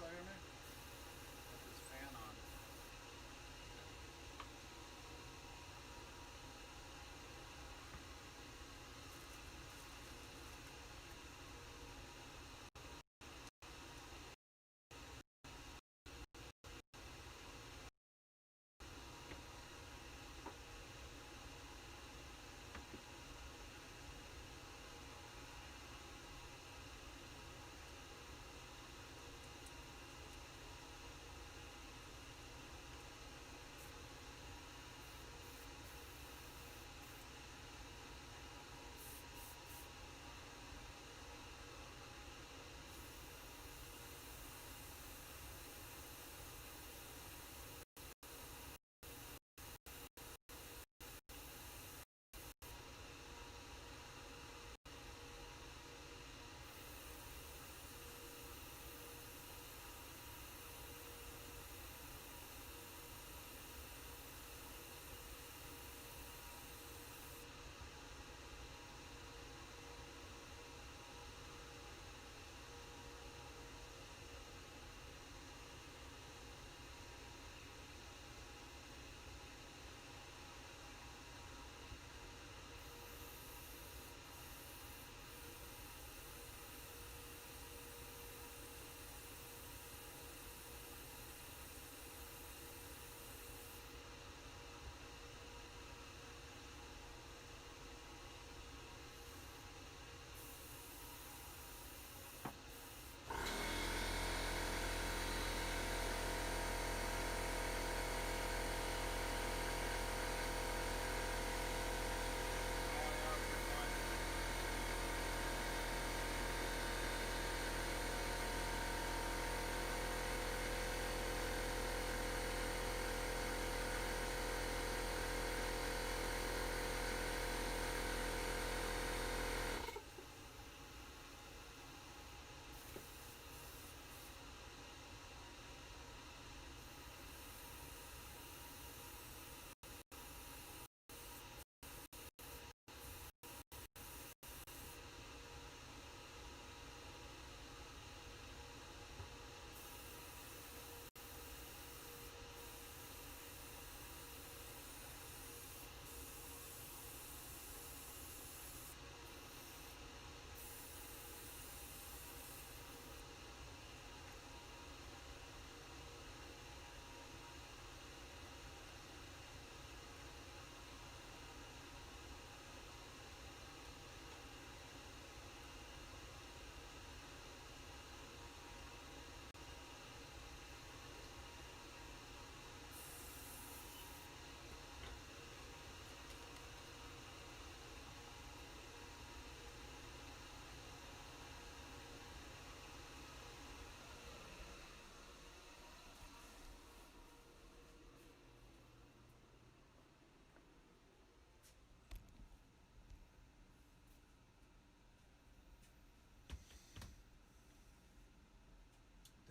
still hear me? Put this fan on.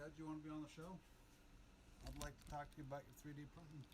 Ted, you want to be on the show? I'd like to talk to you about your 3D printing.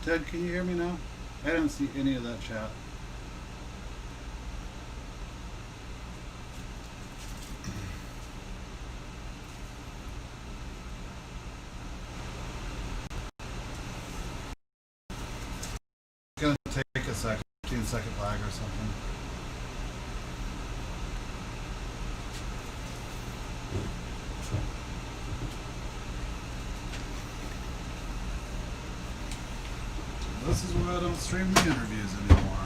Ted, can you hear me now? I didn't see any of that chat. It's gonna take a second, 15-second lag or something. This is why I don't stream the interviews anymore.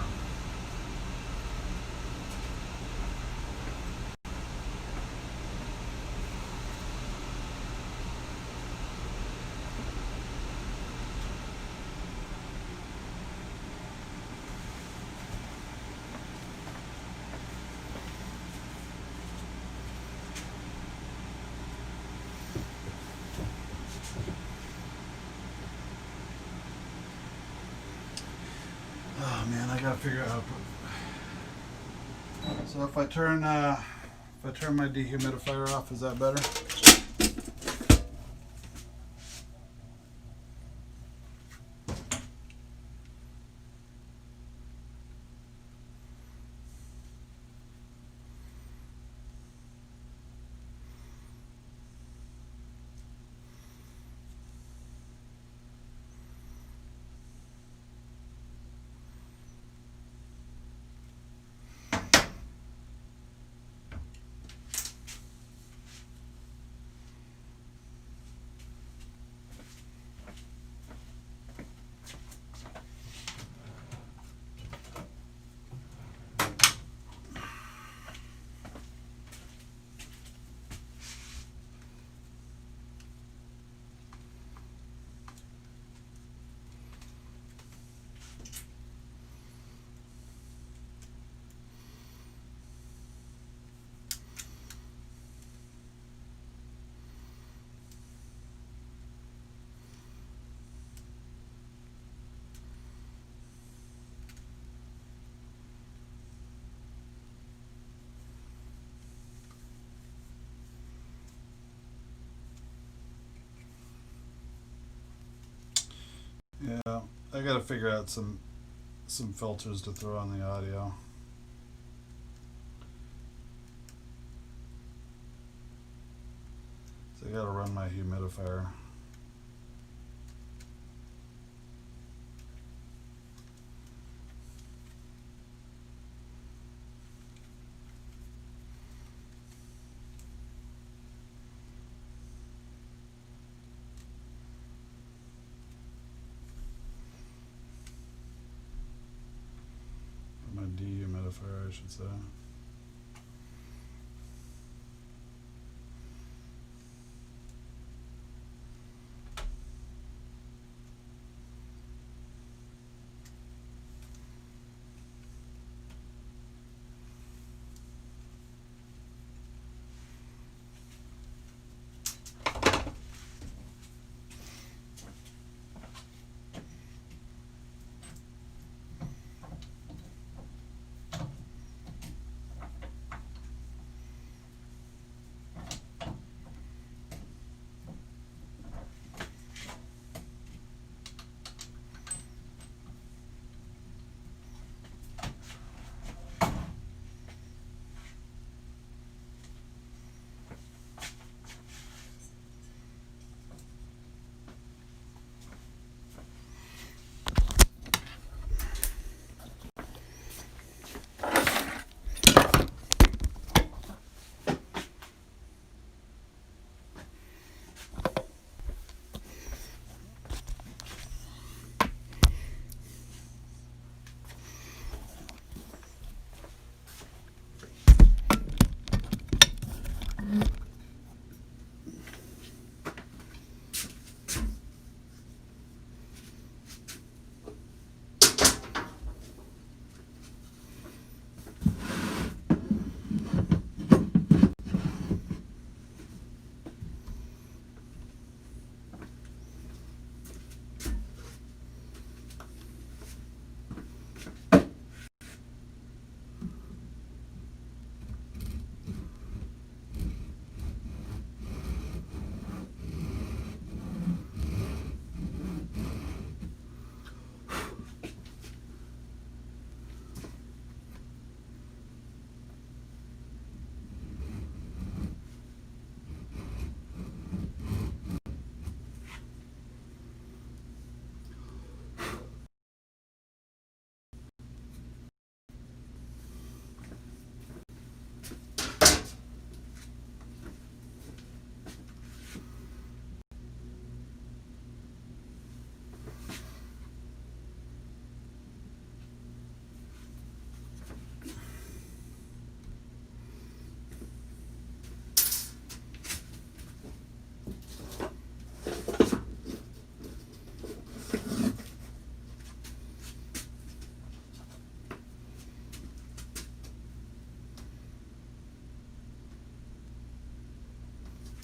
Oh man, I gotta figure out how to put. So if I turn my dehumidifier off, is that better? Yeah, I gotta figure out some filters to throw on the audio. So I gotta run my humidifier. My dehumidifier, I should say.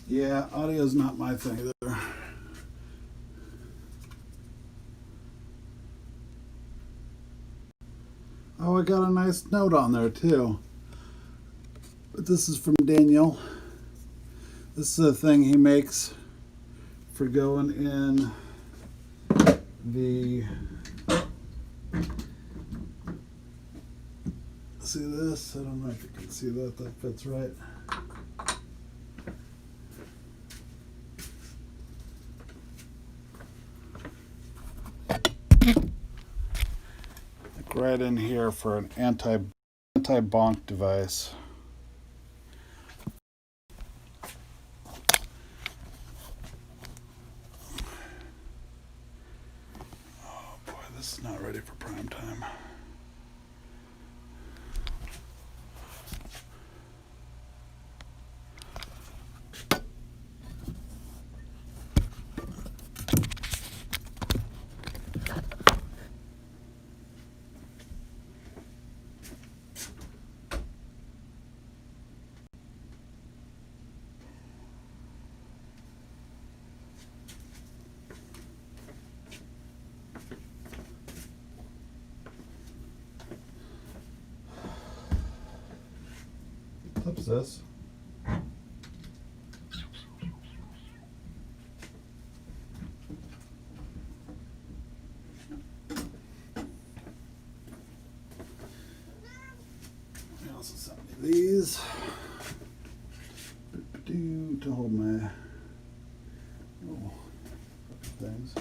Yeah, audio's not my thing either. Oh, I got a nice note on there too. But this is from Daniel. This is a thing he makes for going in the... See this? I don't know if you can see that. That fits right. Like right in here for an anti-bonk device. Oh boy, this is not ready for prime time. What's this? He also sent me these to hold my little things.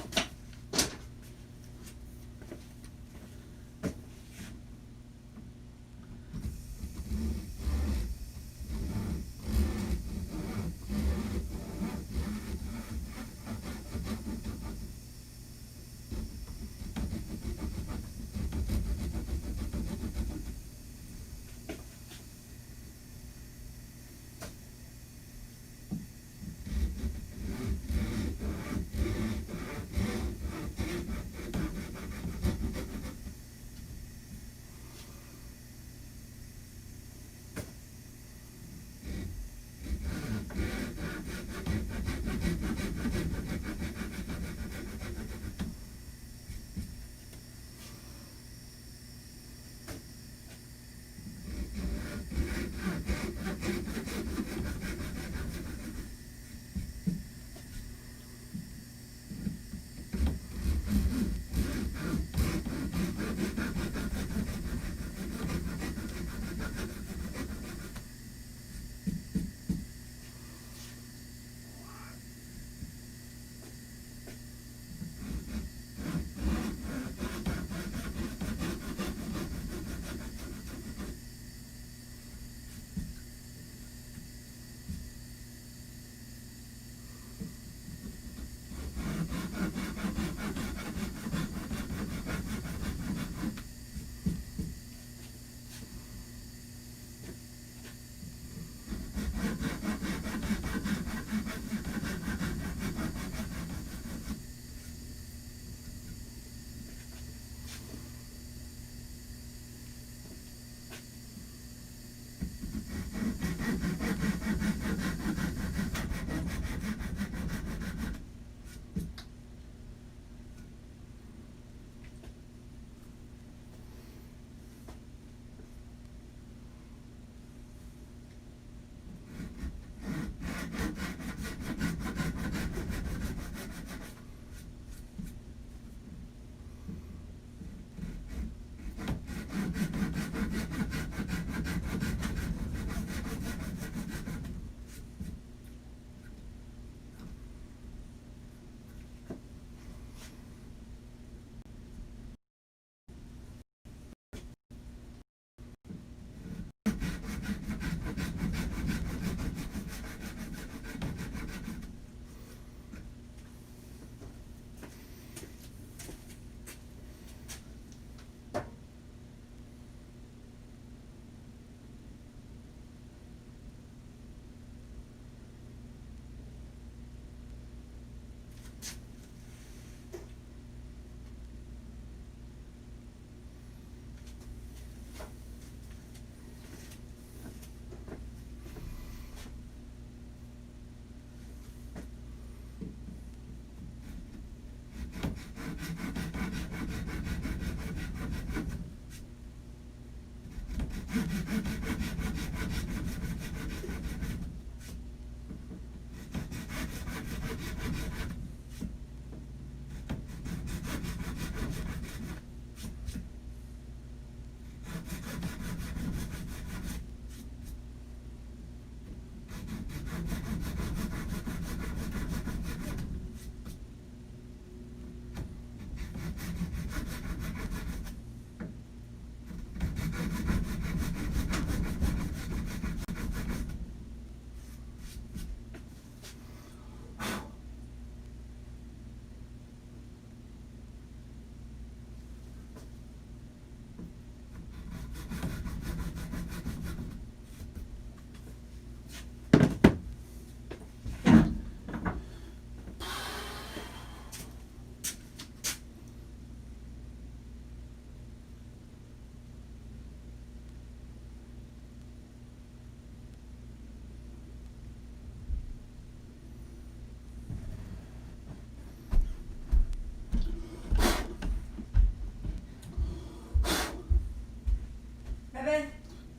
Bebe?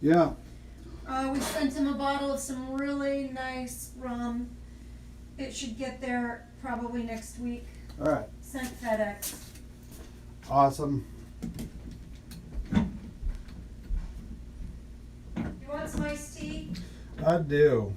Yeah. We sent him a bottle of some really nice rum. It should get there probably next week. All right. Sent FedEx. Awesome. You want some iced tea? I do.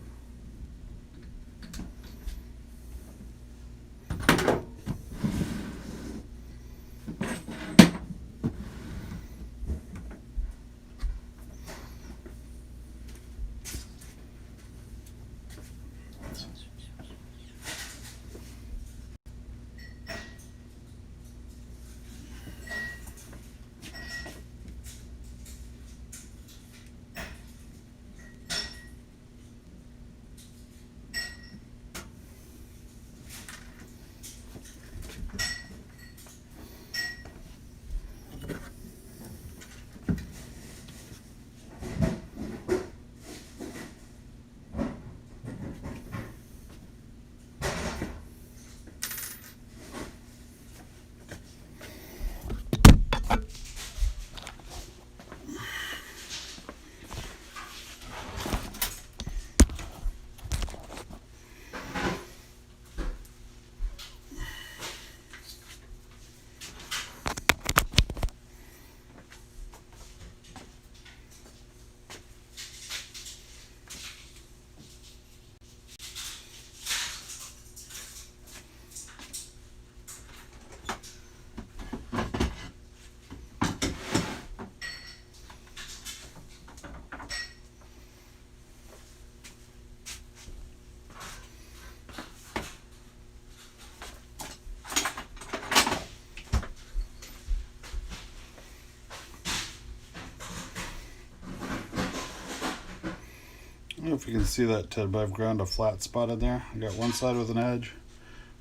I don't know if you can see that, Ted, but I've ground a flat spot in there. I got one side with an edge,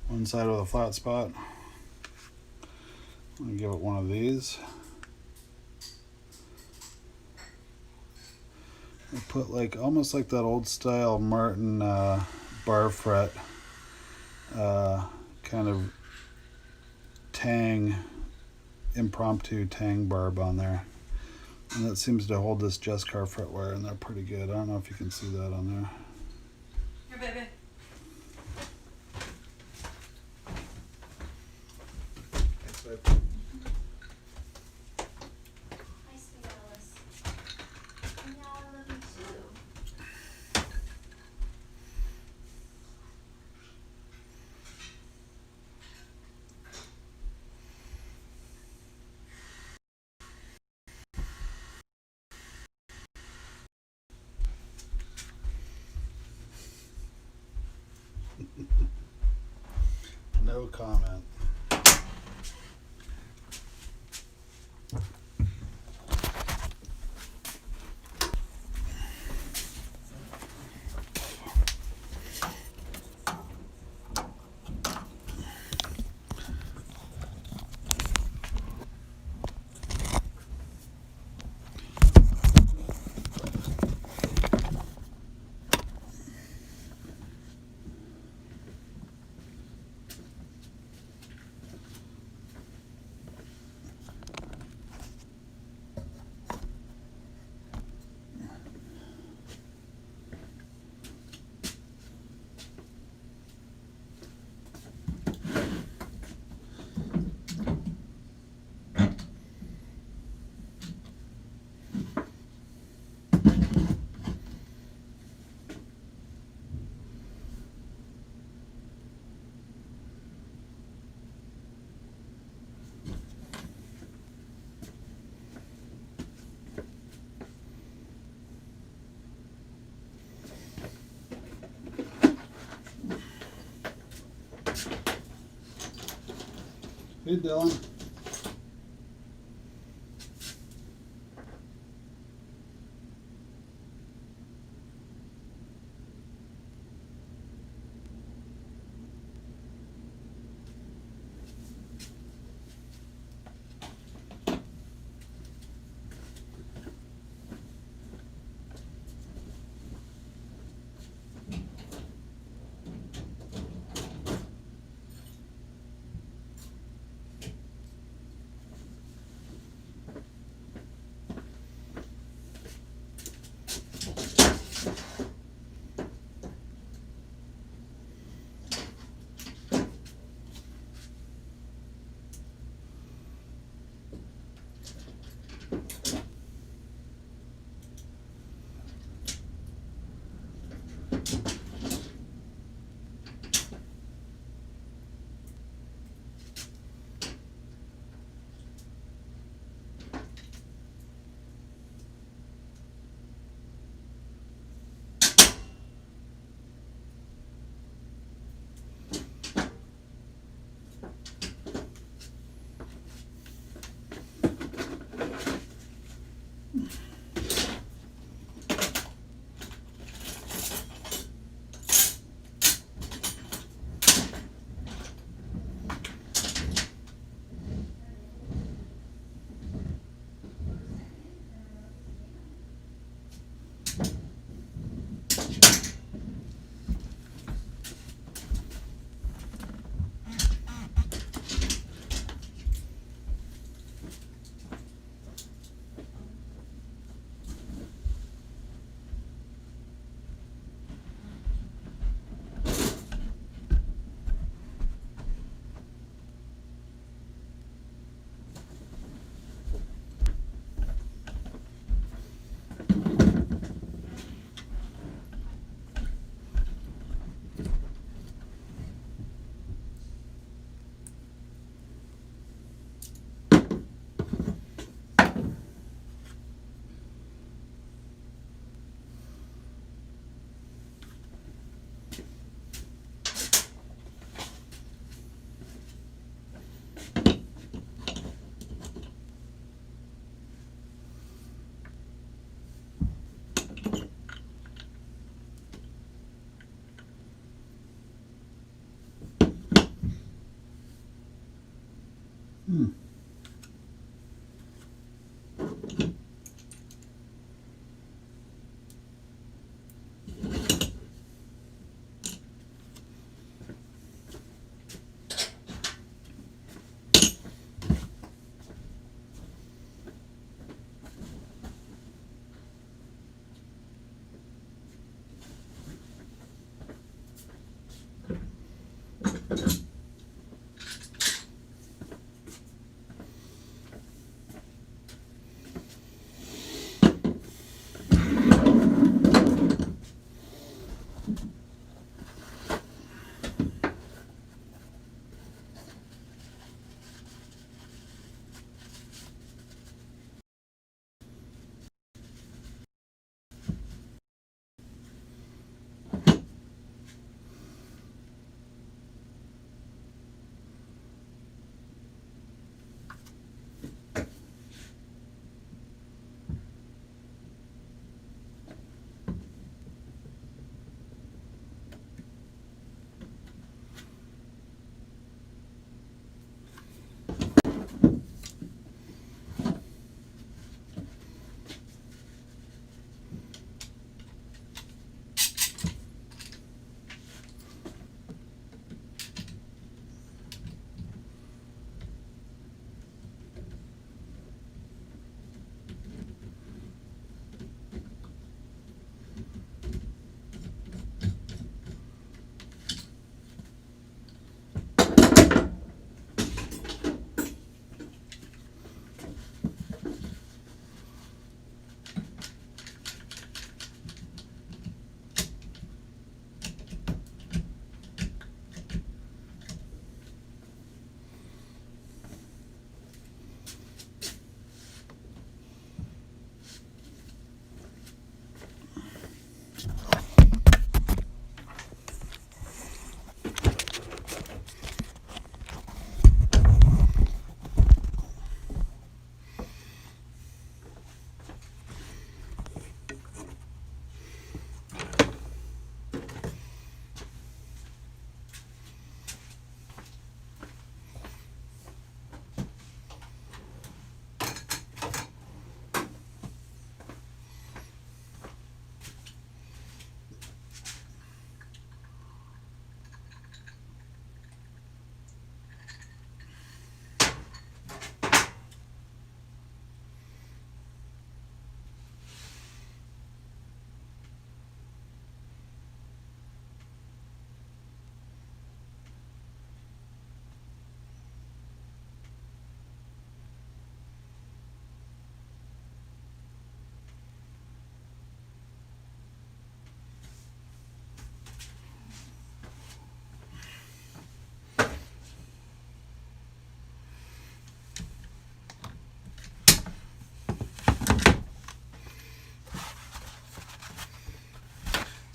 one side with a flat spot. I'm gonna give it one of these. I put like almost like that old style Martin bar fret kind of tang, impromptu tang barb on there. And that seems to hold this Jessica fret wire in there pretty good. I don't know if you can see that on there. Here, baby. Hi, sweet Alice. And now I love you too. No comment. Hey, Dylan.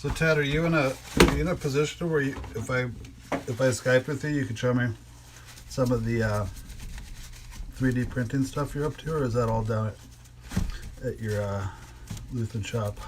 So Ted, are you in a position where if I Skype with you, you could show me some of the 3D printing stuff you're up to, or is that all down at your Lutheran shop?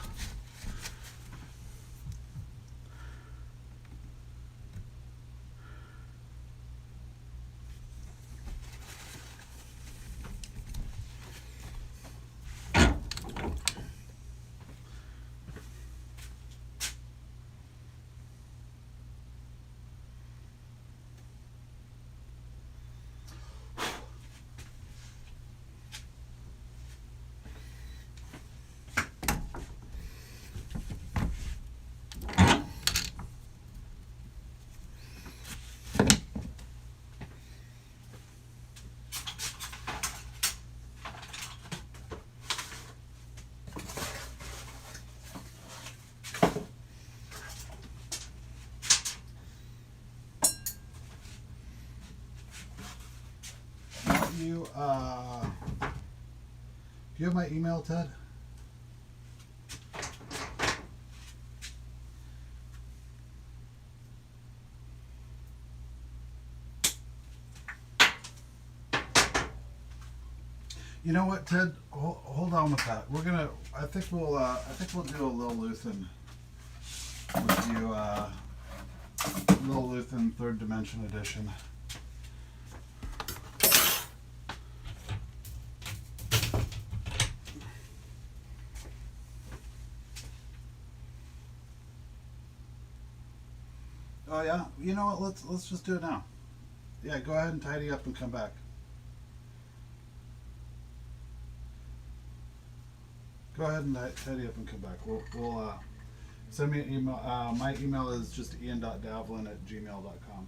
You do you have my email, Ted? You know what, Ted? Hold on with that. I think we'll do a little Lutheran with you. Little Lutheran Third Dimension Edition. Oh yeah. You know what? Let's just do it now. Yeah. Go ahead and tidy up and come back. Go ahead and tidy up and come back. We'll send me an email. My email is just ian.davlin@gmail.com.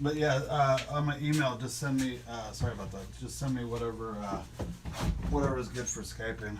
But yeah, on my email, just send me. Sorry about that. Just send me whatever is good for Skyping.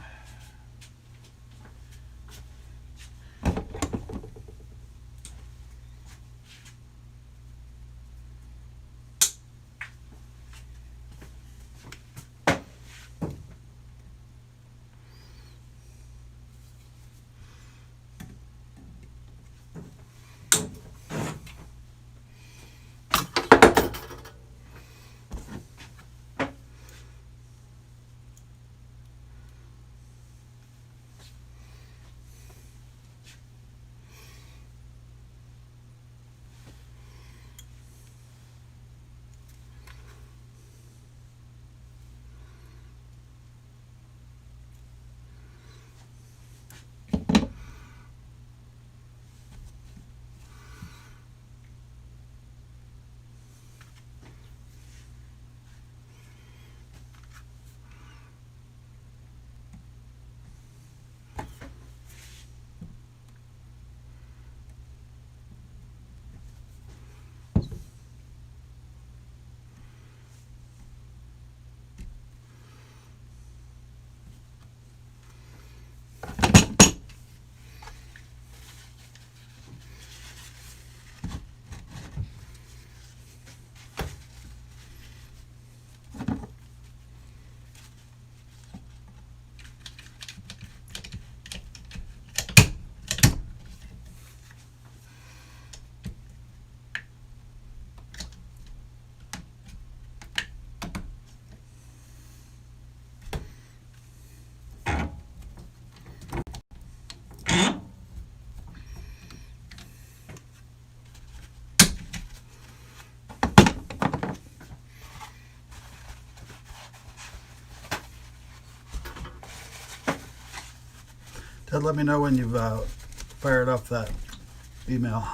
Ted, let me know when you've fired up that email.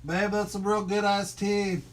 Babe, that's some real good iced tea.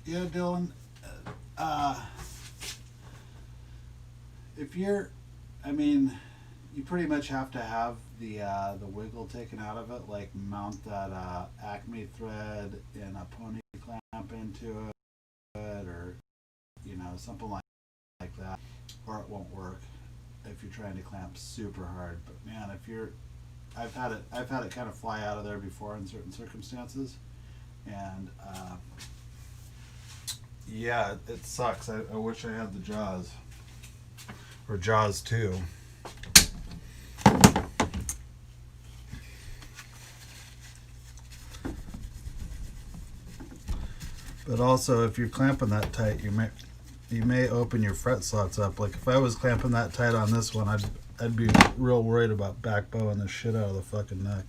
Yeah, Dylan. Uh, if you're, I mean, you pretty much have to have the wiggle taken out of it. Like mount that Acme thread and a pony clamp into it, or something like that, or it won't work if you're trying to clamp super hard. But man, if you're, I've had it kind of fly out of there before in certain circumstances, and yeah, it sucks. I wish I had the Jaws or Jaws 2. But also, if you're clamping that tight, you may open your fret slots up. Like if I was clamping that tight on this one, I'd be real worried about back bowing the shit out of the fucking neck.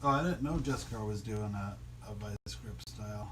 Oh, I didn't know Jessica was doing a vice grip style.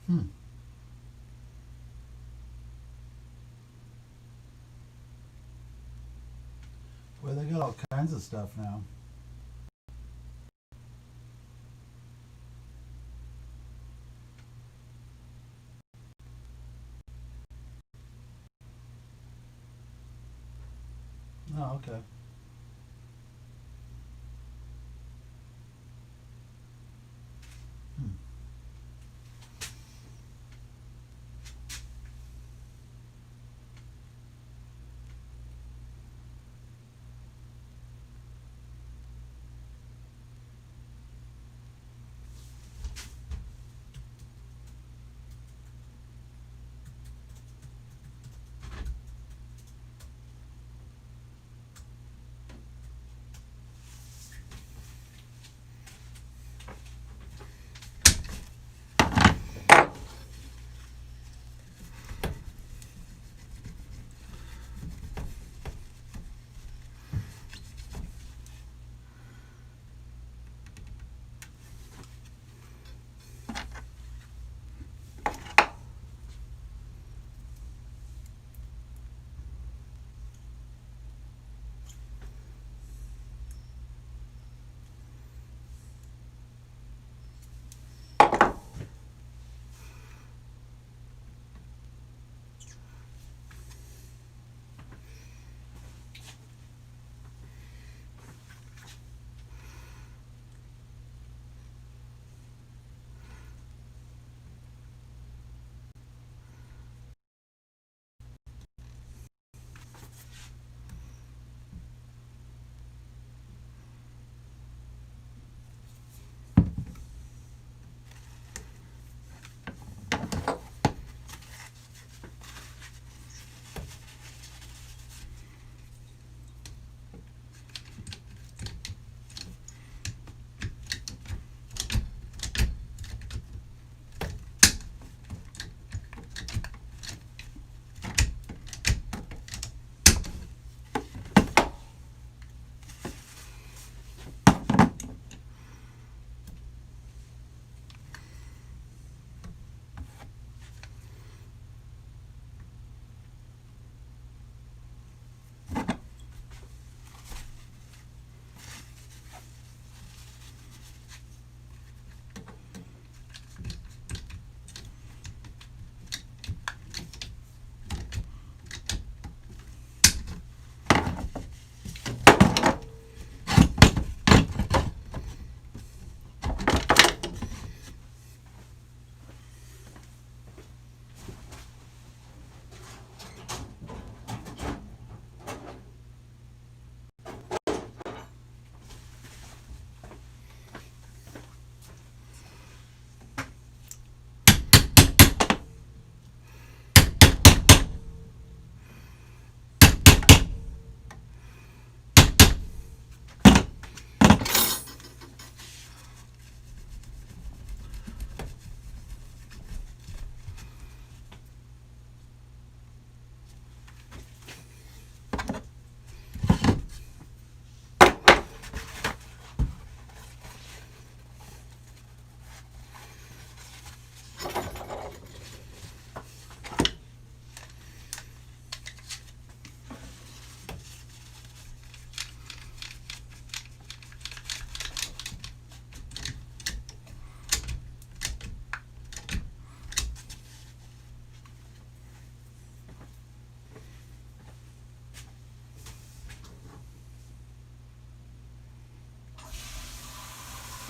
Hmm. Boy, they got all kinds of stuff now. Oh, okay. Hmm.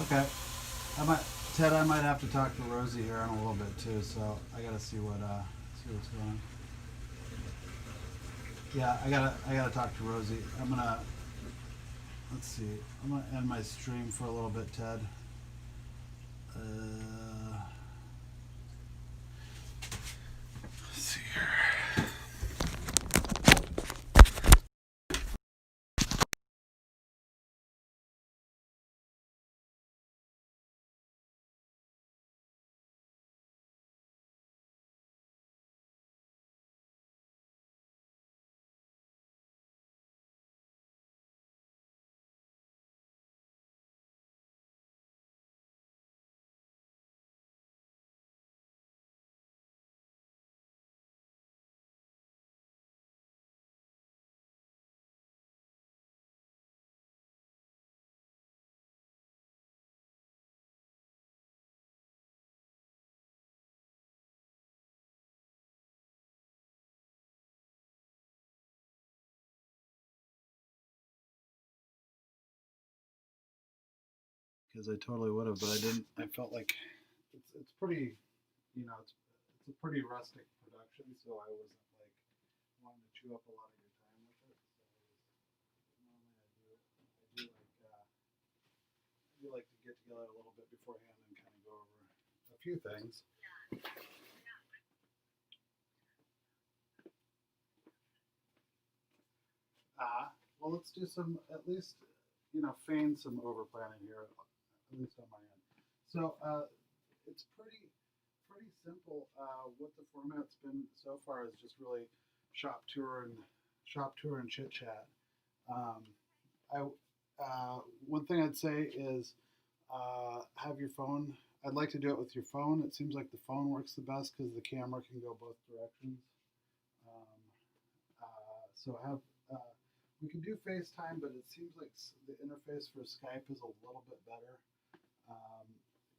Okay. I might have to talk to Rosie here in a little bit too. So I gotta see what's going on. Yeah, I gotta talk to Rosie. Let's see. I'm gonna end my stream for a little bit, Ted. Let's see here. Because I totally would have, but I didn't. I felt like it's pretty, it's a pretty rustic production, so I wasn't like wanting to chew up a lot of your time with it. So normally I do like to get together a little bit beforehand and kind of go over a few things. Well, let's do some at least, feign some over planning here, at least on my end. So it's pretty simple. What the format's been so far is just really shop tour and chit chat. Um, I One thing I'd say is have your phone. I'd like to do it with your phone. It seems like the phone works the best because the camera can go both directions. Um, so have we can do FaceTime, but it seems like the interface for Skype is a little bit better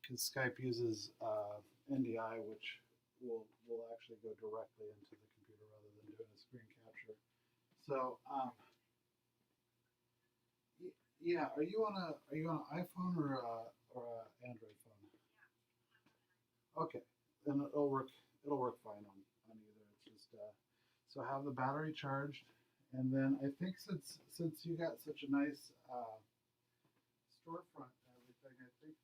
because Skype uses NDI, which will actually go directly into the computer rather than doing a screen capture. So yeah, are you on an iPhone or a Android phone? Okay, then it'll work fine on either. It's just so have the battery charged, and then I think since you got such a nice storefront and everything, I think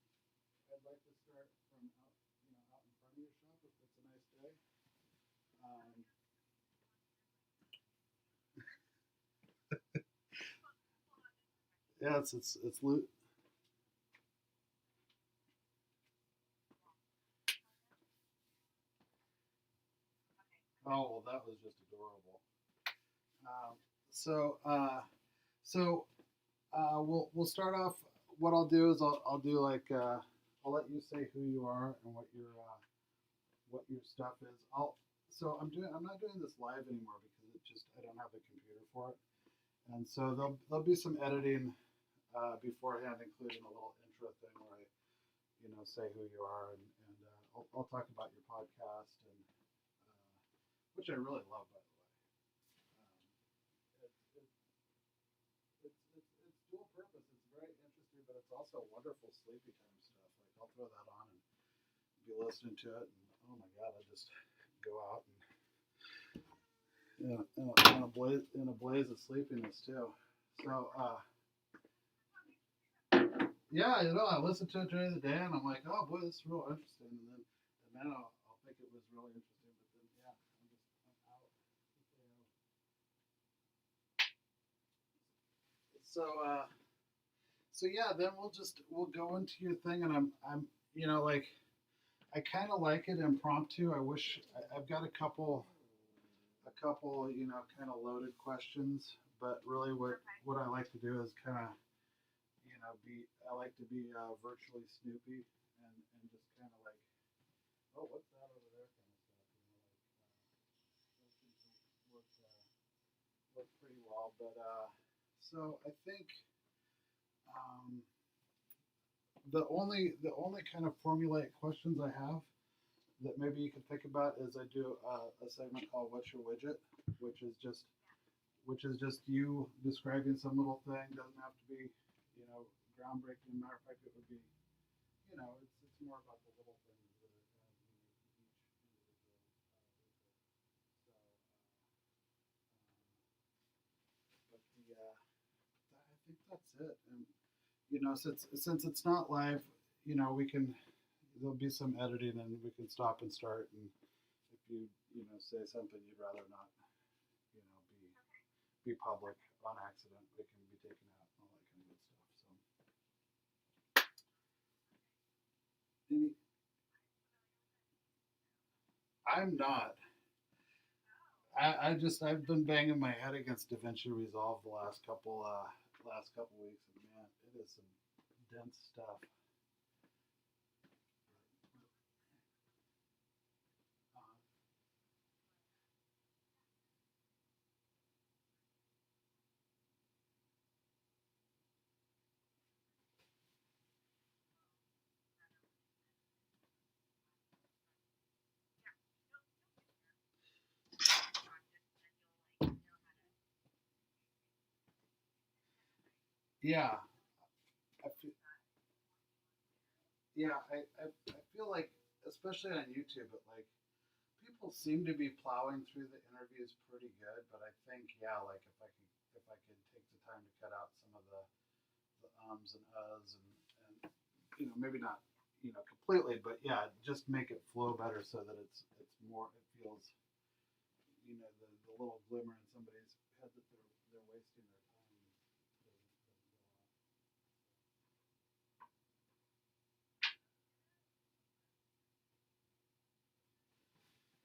I'd like to start from out in front of your shop if it's a nice day. Um, yeah, it's loot. Oh well, that was just adorable. Um, so so we'll start off. What I'll do is I'll do like I'll let you say who you are and what your stuff is. I'm not doing this live anymore because I don't have the computer for it, and so there'll be some editing beforehand, including a little intro thing where I say who you are and I'll talk about your podcast and which I really love by the way. It, it, it's dual purpose. It's very interesting, but it's also wonderful sleepy time stuff. Like I'll throw that on and be listening to it, and oh my god, I just go out and in a blaze of sleepiness too. So yeah, I listen to it during the day, and I'm like, oh boy, this is real interesting, and then I'll think it was really interesting, but then yeah, I'm out. So so yeah, then we'll go into your thing, and I'm like I kind of like it impromptu. I wish I've got a couple kind of loaded questions, but really what I like to do is kind of be I like to be virtually Snoopy and just kind of like oh what's that over there kind of stuff those things work pretty well, but so I think um, the only kind of formulaic questions I have that maybe you can think about is I do a segment called "What's Your Widget," which is just you describing some little thing. Doesn't have to be, groundbreaking. Matter of fact, it would be you know, it's more about the little things that are kind of unique to each individual widget. So, but I think that's it. And you know, since it's not live, you know, we can there'll be some editing and we can stop and start. And if you know say something you'd rather not, you know, be public on accident, it can be taken out and all that kind of good stuff. So, any, I'm not. I've been banging my head against DaVinci Resolve the last couple weeks, and man, it is some dense stuff. Uh, yeah, I feel, I feel like, especially on YouTube, it like people seem to be plowing through the interviews pretty good, but I think yeah, like if I could take the time to cut out some of the ums and uhs and you know maybe not you know completely, but yeah, just make it flow better so that it's more it feels you know the little glimmer in somebody's head that they're wasting their time doesn't go off.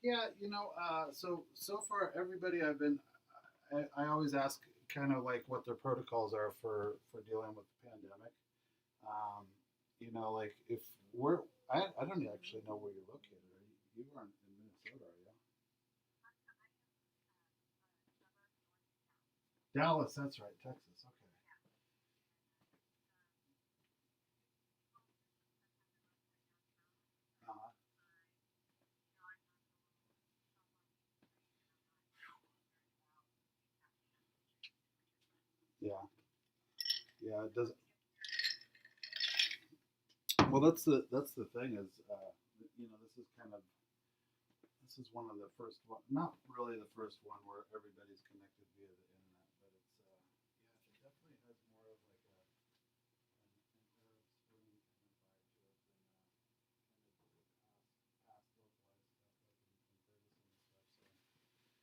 Yeah, you know, so far everybody I've been, I always ask kind of like what their protocols are for dealing with the pandemic. Um, you know, like if we're, I don't actually know where you're located. You aren't in Minnesota, are you? Dallas, that's right, Texas. Okay. Uh, yeah, yeah. It doesn't. Well, that's the thing is, you know, this is one of the first one, not really the first one where everybody's connected via the internet, but it's yeah, it definitely has more of like an Arab Spring kind of vibe to it than kind of the past localized stuff like in Ferguson and stuff.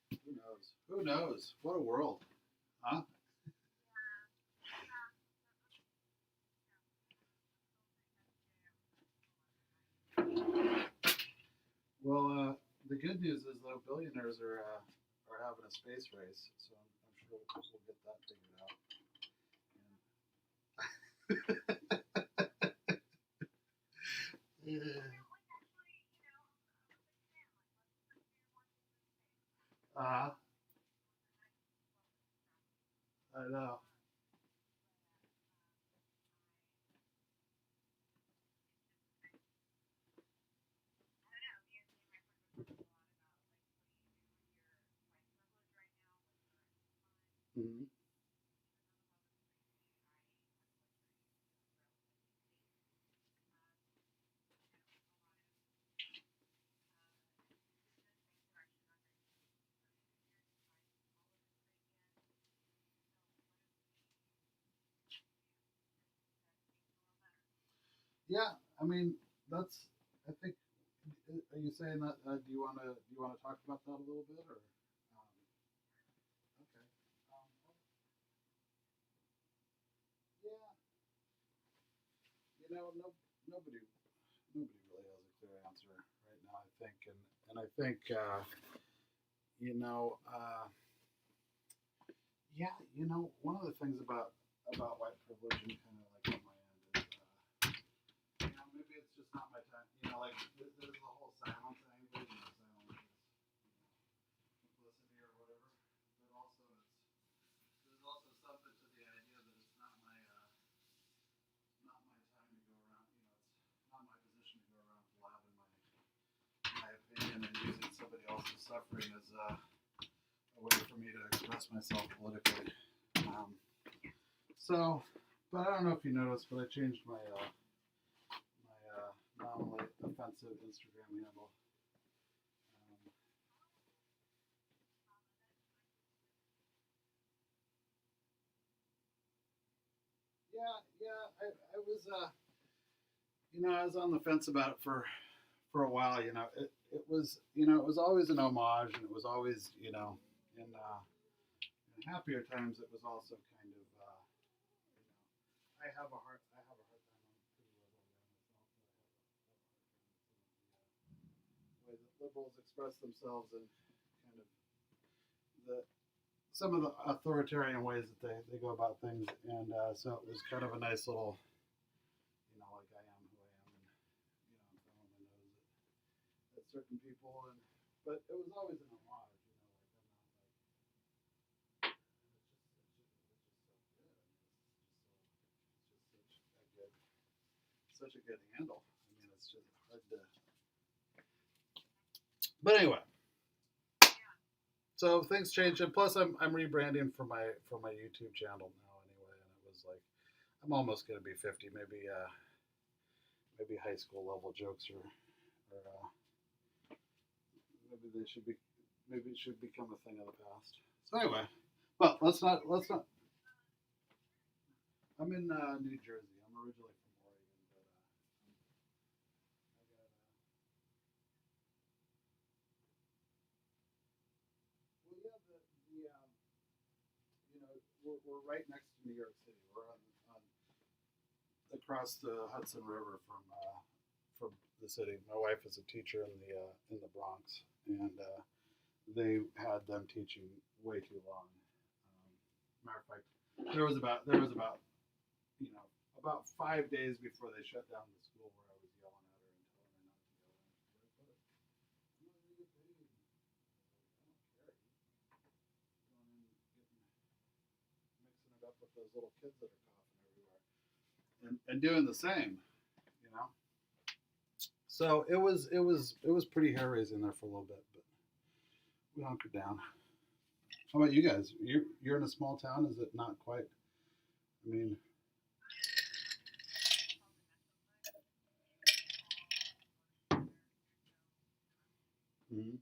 So who knows? Who knows? What a world, huh? Well, the good news is though billionaires are having a space race, so I'm sure we'll get that figured out. Yeah. Uh, I know. Mhm. Yeah, I mean that's. I think. Are you saying that? Do you want to talk about that a little bit, or? Okay. Um, yeah, you know, nobody really has a clear answer right now. I think, and I think, you know, yeah, you know, one of the things about white privilege and kind of like on my end is, you know, maybe it's just not my time. You know, like there's the whole silence angle. You know, silence is, you know, complicity or whatever. But also, there's also something to the idea that it's not my time to go around. You know, it's not my position to go around blabbing my opinion and using somebody else's suffering as a way for me to express myself politically. Um, so, but I don't know if you noticed, but I changed my phenomenally offensive Instagram handle. I was, I was on the fence about it for a while. It was, it was always an homage, and it was always, in happier times, it was also kind of, I have a hard time. I'm pretty liberal myself, but I have a hard time with some of the way that liberals express themselves, and kind of some of the authoritarian ways that they go about things, and so it was kind of a nice little, like I am who I am, and I'm throwing my nose at certain people, but it was always an homage, like it's just so good. It's such a good handle. I mean, it's just hard to. But anyway, so things changed, and plus I'm rebranding for my YouTube channel now anyway, and it was like I'm almost gonna be 50, maybe high school level jokes or maybe it should become a thing of the past. So anyway, but let's not. I'm in New Jersey. I'm originally from Oregon, but I got well, yeah, we're right next to New York City. We're on across the Hudson River from the city. My wife is a teacher in the Bronx, and they had them teaching way too long. Matter of fact, there was about about 5 days before they shut down the school where I was yelling at her and telling her not to go in. She's like, but I'm not going to get paid. I don't care. Going in, mixing it up with those little kids that are coughing everywhere, and doing the same. So it was pretty hair raising there for a little bit, but we hunkered down. How about you guys? You're in a small town. Is it not quite? I mean, mm-hmm,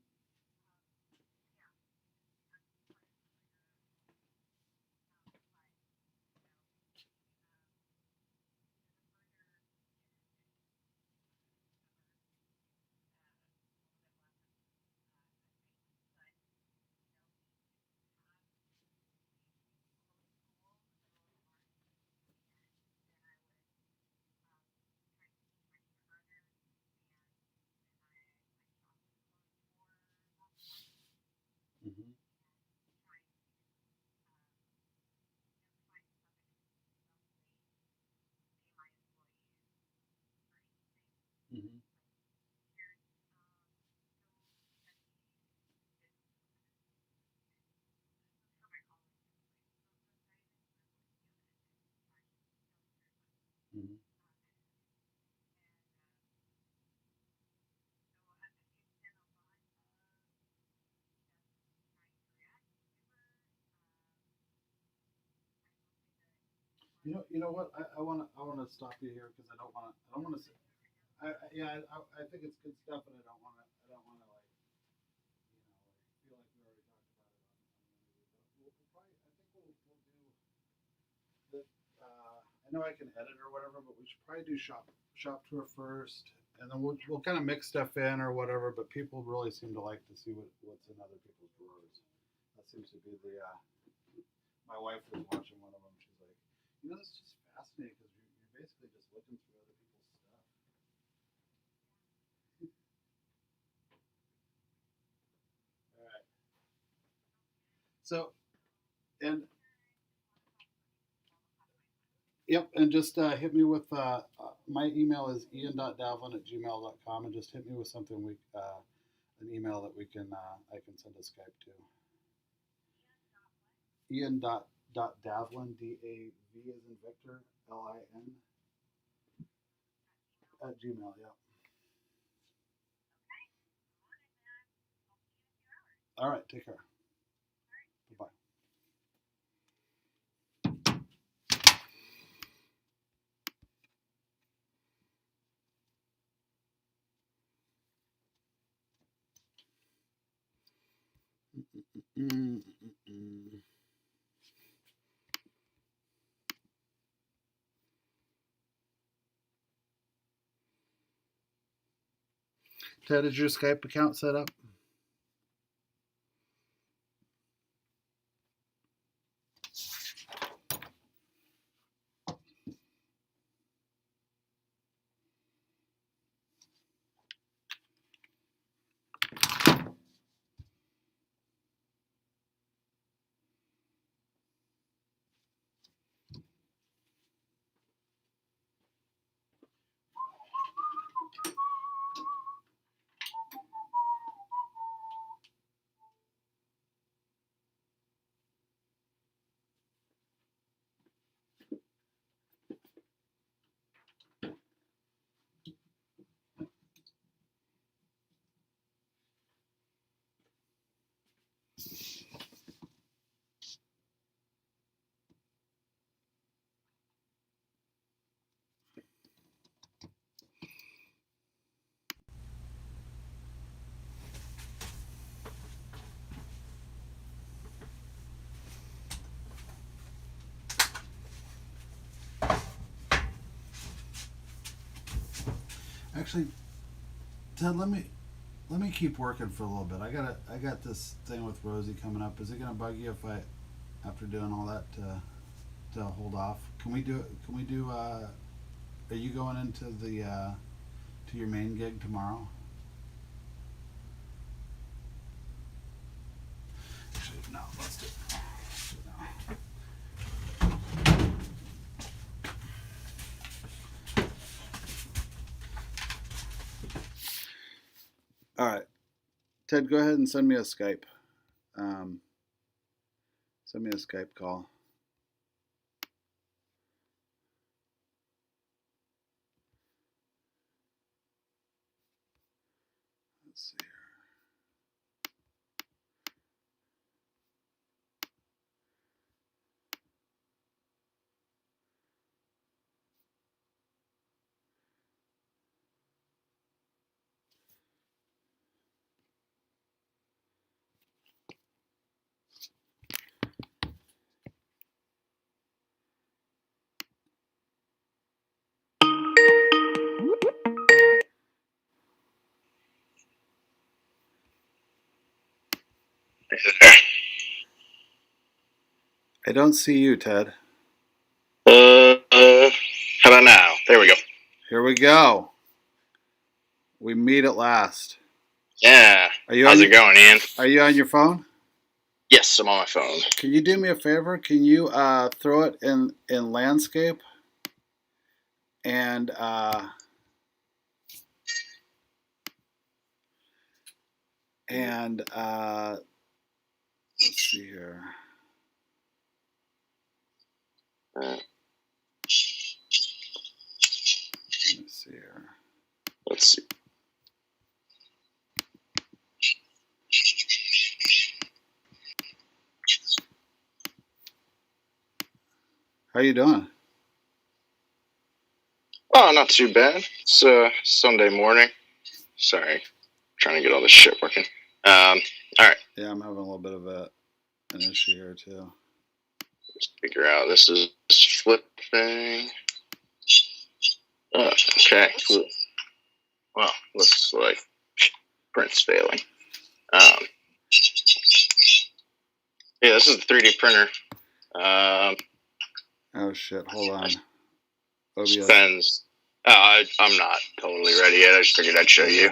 mm-hmm, mm-hmm, mm-hmm. You know what? I wanna stop you here because I don't wanna say. Yeah, I think it's good stuff, and I don't wanna like feel like we already talked about it on the interview. But we'll probably I think we'll do the. I know I can edit or whatever, but we should probably do shop tour first, and then we'll kind of mix stuff in or whatever. But people really seem to like to see what's in other people's drawers. That seems to be the. My wife was watching one of them. She's like, this is just fascinating because you're basically just looking through other people's stuff. All right. So, and yep, and just hit me with my email is ian.davlin@gmail.com, and just hit me with something an email that we can I can send a Skype to. Ian.davlin DAV as in Victor LIN at Gmail. Yep. All right. Take care. Bye bye. Mm-mm. Ted, is your Skype account set up? Actually, Ted, let me keep working for a little bit. I got this thing with Rosie coming up. Is it gonna bug you if I, after doing all that, to hold off? Can we do? Can we do? Are you going into the to your main gig tomorrow? Actually, no. Let's do it. No. All right, Ted, go ahead and send me a Skype. Um, Send me a Skype call. Let's see here. I don't see you, Ted. How about now? There we go. Here we go. We meet at last. Yeah. How's it going, Ian? Are you on your phone? Yes, I'm on my phone. Can you do me a favor? Can you throw it in landscape and let's see here. Uh, Let's see here. let's see. How you doing? Oh, not too bad. It's Sunday morning. Sorry, trying to get all this shit working. All right. Yeah, I'm having a little bit of an issue here too. Let's figure out this is flip thing. Oh, okay, cool. Well, looks like print's failing. Yeah, this is the 3D printer. Oh shit! Hold on. OBS. Depends. I'm not totally ready yet. I just figured I'd show you.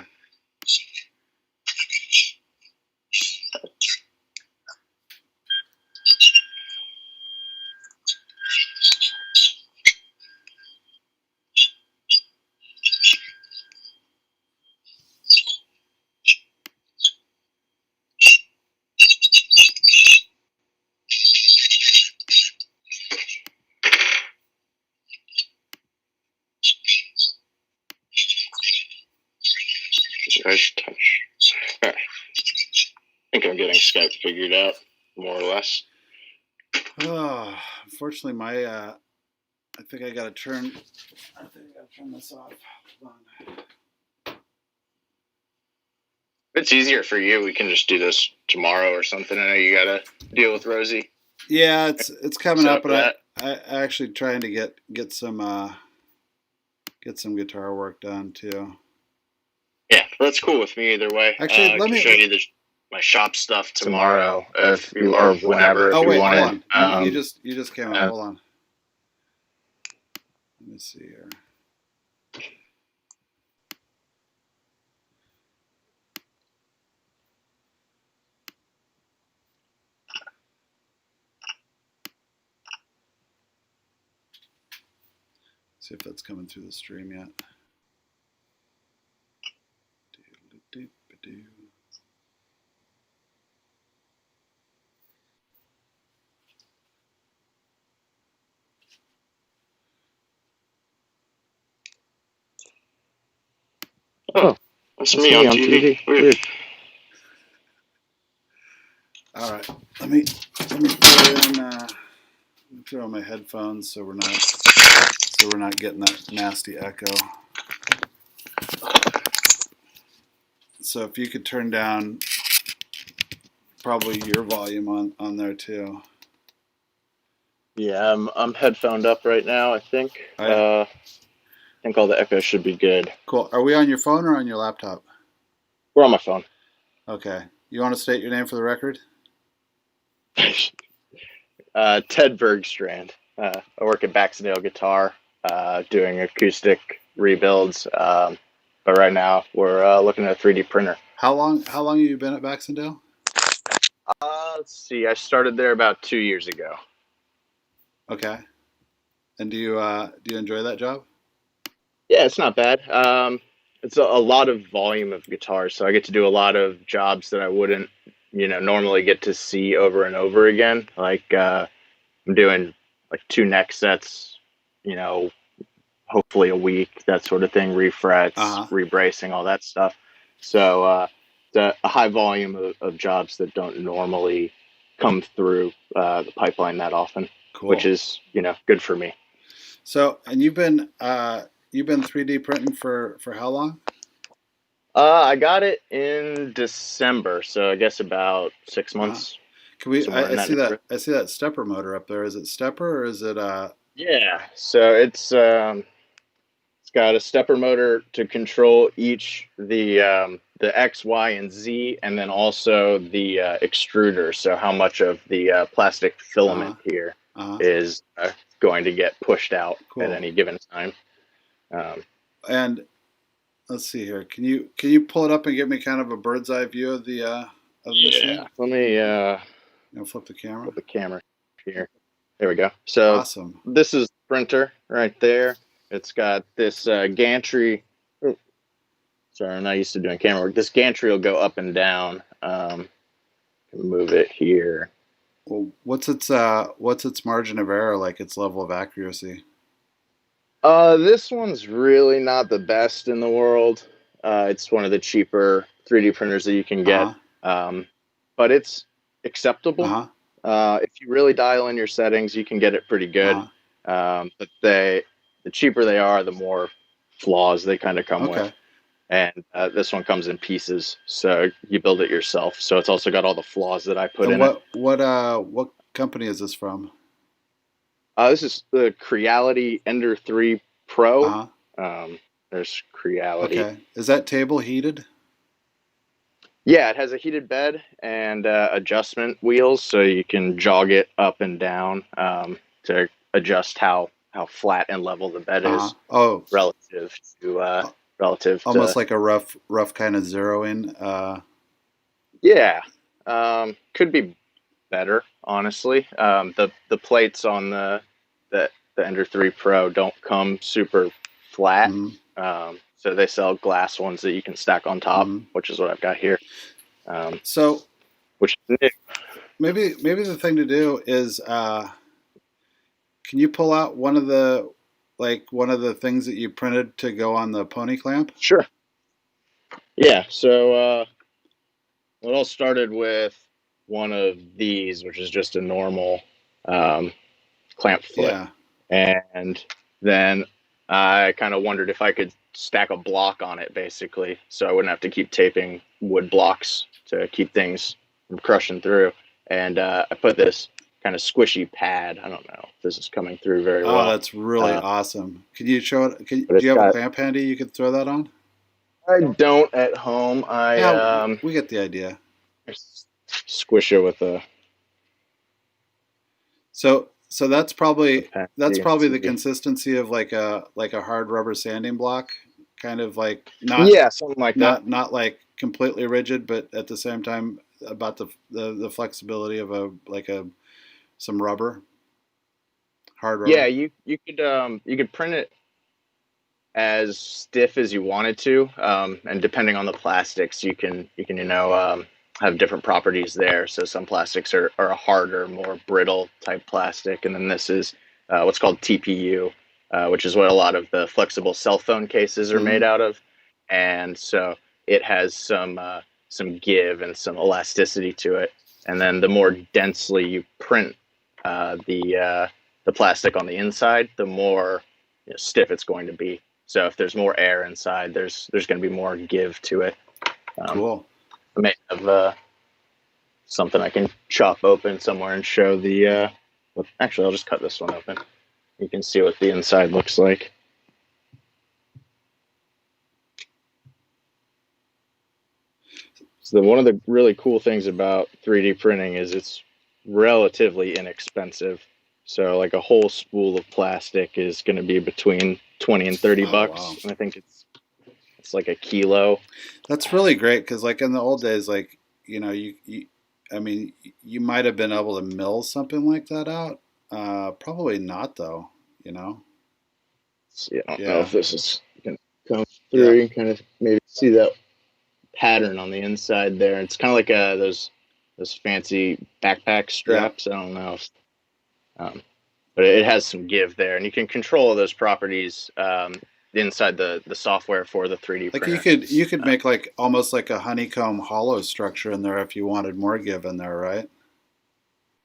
Nice touch. All right. I think I'm getting Skype figured out, more or less. Oh, unfortunately, my I think I gotta turn this off. Hold on. it's easier for you, we can just do this tomorrow or something. I know you gotta deal with Rosie. Yeah, it's coming So up, but that- I actually trying to get some guitar work done too. Yeah, that's cool with me either way. Actually, I let can me- show you my shop stuff tomorrow, if you or whenever. Oh if wait, you hold wanted. on. You just came up. Hold on. Let me see here. See if that's coming through the stream yet. Oh, that's me on TV. Weird. All right, let me throw on my headphones so we're not getting that nasty echo. So if you could turn down probably your volume on there too. Yeah, I'm headphoned up right now. I think. I think all the echo should be good. Cool. Are we on your phone or on your laptop? We're on my phone. Okay. You want to state your name for the record? Ted Bergstrand. I work at Baxendale Guitar, doing acoustic rebuilds. But right now we're looking at a 3D printer. How long have you been at Baxendale? Let's see. I started there about 2 years ago. Okay. And do you enjoy that job? Yeah, it's not bad. It's a lot of volume of guitars, so I get to do a lot of jobs that I wouldn't, normally get to see over and over again. Like I'm doing like 2 neck sets, hopefully a week, that sort of thing, refrets, rebracing, all that stuff. So it's a high volume of jobs that don't normally come through the pipeline that often, Cool. which is, good for me. So, and you've been 3D printing for how long? I got it in December, so I guess about 6 months. Can we? I see that. I see that stepper motor up there. Is it stepper or is it? Yeah. So it's got a stepper motor to control each the X, Y, and Z, and then also the extruder. So how much of the plastic filament here is going to get pushed out at any given time. And let's see here. Can you pull it up and give me kind of a bird's eye view of the machine? Let me flip the camera. Flip the camera here. There we go. So awesome. This is the printer right there. It's got this gantry. Oh, sorry, I'm not used to doing camera work. This gantry will go up and down. Move it here. Well, what's its margin of error, like its level of accuracy? This one's really not the best in the world. It's one of the cheaper 3D printers that you can get, but it's acceptable. If you really dial in your settings, you can get it pretty good. But the cheaper they are, the more flaws they kind of come with. And this one comes in pieces, so you build it yourself. So it's also got all the flaws that I put in it. What company is this from? This is the Creality Ender 3 Pro. There's Creality. Okay. Is that table heated? Yeah, it has a heated bed and adjustment wheels, so you can jog it up and down to adjust how flat and level the bed is. Oh, relative to almost like a rough kind of zeroing. Yeah, could be better, honestly. The plates on the Ender 3 Pro don't come super flat. So they sell glass ones that you can stack on top, which is what I've got here. So, which is new. Maybe the thing to do is, can you pull out one of the things that you printed to go on the pony clamp? Sure. Yeah. So it all started with one of these, which is just a normal clamp foot. Yeah. And then I kind of wondered if I could stack a block on it basically, so I wouldn't have to keep taping wood blocks to keep things from crushing through. And I put this kind of squishy pad. I don't know if this is coming through very Oh, well. that's really awesome. Can you show it? Do But it's you have a got- clamp handy you could throw that on? I don't at home. We get the idea. Squish it with a. So that's probably pen. the consistency of like a hard rubber sanding block, kind of like not Something like that. not like completely rigid, but at the same time about the flexibility of some rubber, hard rubber. Yeah, you could print it as stiff as you wanted to, and depending on the plastics, you can have different properties there. So some plastics are a harder, more brittle type plastic, and then this is what's called TPU, which is what a lot of the flexible cell phone cases are made out of, and so it has some give and some elasticity to it. And then the more densely you print the plastic on the inside, the more stiff it's going to be. So if there's more air inside, there's going to be more give to it. Cool. I may have something I can chop open somewhere and show the. Actually, I'll just cut this one open. You can see what the inside looks like. So one of the really cool things about 3D printing is it's relatively inexpensive. So like a whole spool of plastic is going to be between 20 and 30 bucks. Wow. And I think it's like a kilo. That's really great because like in the old days, like you might have been able to mill something like that out. Probably not though. See, I don't know if this is going to come through. You can kind of maybe see that pattern on the inside there. It's kind of like those fancy backpack straps. I don't know if, but it has some give there, and you can control those properties inside the software for the 3D like printer. you could make like almost like a honeycomb hollow structure in there if you wanted more give in there, right?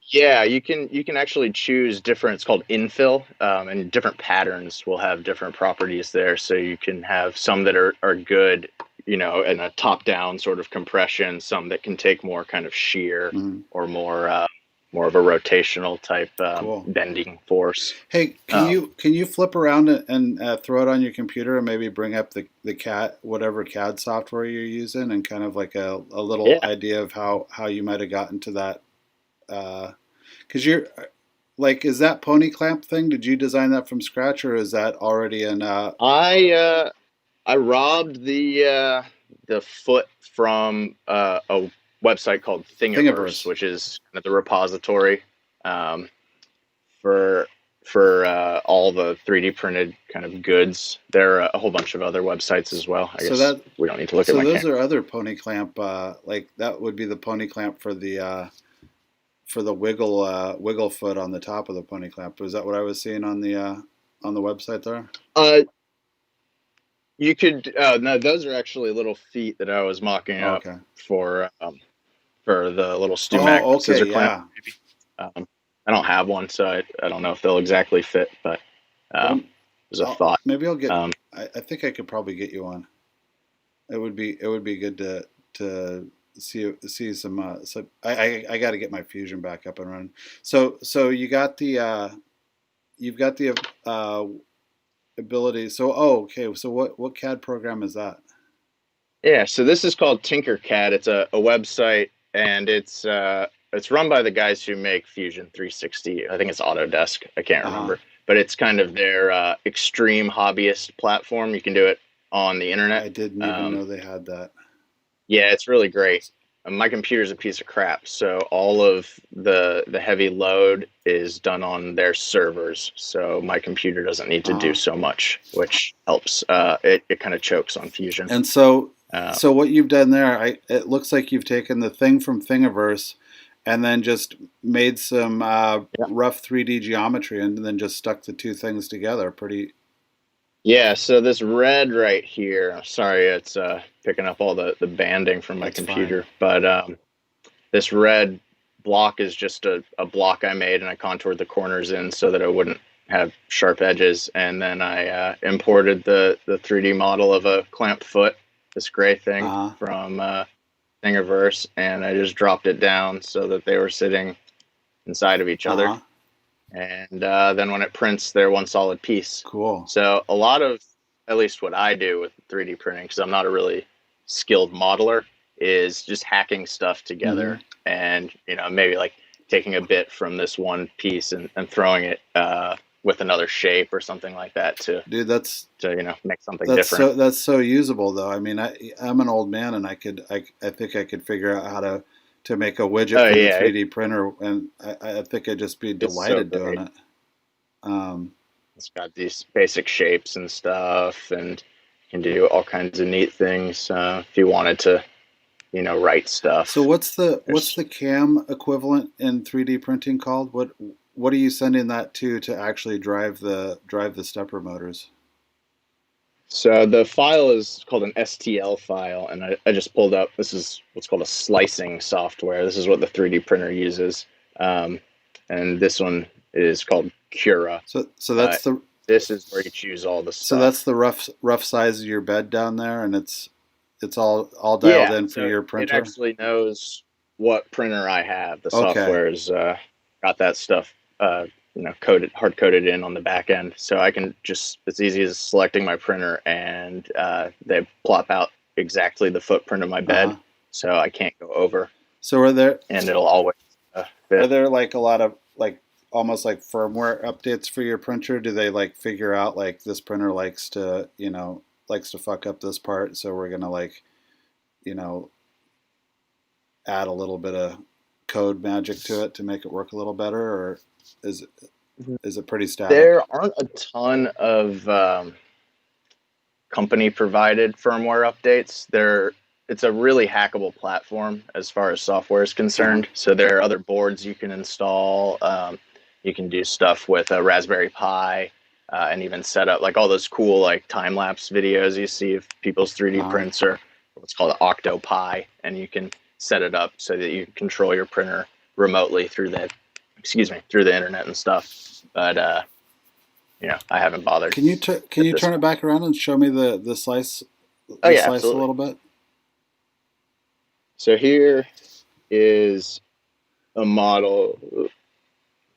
Yeah, you can actually choose different. It's called infill, and different patterns will have different properties there. So you can have some that are good, in a top-down sort of compression. Some that can take more kind of shear or more of a rotational type Cool. bending force. Hey, can you flip around and throw it on your computer and maybe bring up the CAD, whatever CAD software you're using, and kind of like a little idea of how you might have gotten to that. Because you're like, is that pony clamp thing? Did you design that from scratch, or is that already in? I robbed the foot from a website called Thingiverse, which is the repository for all the 3D printed kind of goods. There are a whole bunch of other websites as well. I guess we don't need to look at my those are other pony clamp. Like that would be the pony clamp for the wiggle foot on the top of the pony clamp. Was that what I was seeing on the website there? You could no, those are actually little feet that I was mocking up for the little StewMac scissor clamp. I don't have one, so I don't know if they'll exactly fit, but there's a thought. Maybe I'll get. I think I could probably get you one. It would be good to see some. So I got to get my Fusion back up and running. So you got you've got the ability. So okay. So what CAD program is that? Yeah, so this is called Tinkercad. It's a website, and it's run by the guys who make Fusion 360. I think it's Autodesk. I can't remember, but it's kind of their extreme hobbyist platform. You can do it on the internet. I didn't even know they had that. Yeah, it's really great. My computer's a piece of crap, so all of the heavy load is done on their servers. So my computer doesn't need to do so much, which helps. It kind of chokes on Fusion. And so what you've done there, it looks like you've taken the thing from Thingiverse and then just made some rough 3D geometry and then just stuck the two things together. Pretty. Yeah, so this red right here, sorry, it's picking up all the banding from my computer, but this red block is just a block I made, and I contoured the corners in so that it wouldn't have sharp edges. And then I imported the 3D model of a clamped foot, this gray thing from Thingiverse, and I just dropped it down so that they were sitting inside of each other. And then when it prints, they're one solid piece. Cool. So a lot of, at least what I do with 3D printing, because I'm not a really skilled modeler, is just hacking stuff together and, maybe like taking a bit from this one piece and throwing it with another shape or something like that to make something different. That's so usable though. I mean, I'm an old man and I think I could figure out how to make a widget from a 3D printer, and I think I'd just be delighted doing it. It's got these basic shapes and stuff, and you can do all kinds of neat things if you wanted to, write stuff. So what's the CAM equivalent in 3D printing called? What are you sending that to actually drive the stepper motors? So the file is called an STL file, and I just pulled up. This is what's called a slicing software. This is what the 3D printer uses, and this one is called Cura. So that's this is where you choose all the stuff. So that's the rough size of your bed down there, and it's all dialed in for your printer. It actually knows what printer I have. The software's got that stuff hard coded in on the back end, so I can just, it's easy as selecting my printer, and they plop out exactly the footprint of my bed, so I can't go over. So and it'll always fit. Are there like a lot of almost like firmware updates for your printer? Do they figure out this printer likes to fuck up this part, so we're gonna add a little bit of code magic to it to make it work a little better, or is it pretty static? There aren't a ton of company provided firmware updates. It's a really hackable platform as far as software is concerned. So there are other boards you can install. You can do stuff with a Raspberry Pi, and even set up all those cool time-lapse videos you see of people's 3D prints, or what's called an Octopi, and you can set it up so that you control your printer remotely through the internet and stuff. But I haven't bothered. Can you turn it back around and show me the slice? Slice absolutely. A little bit. So here is a model.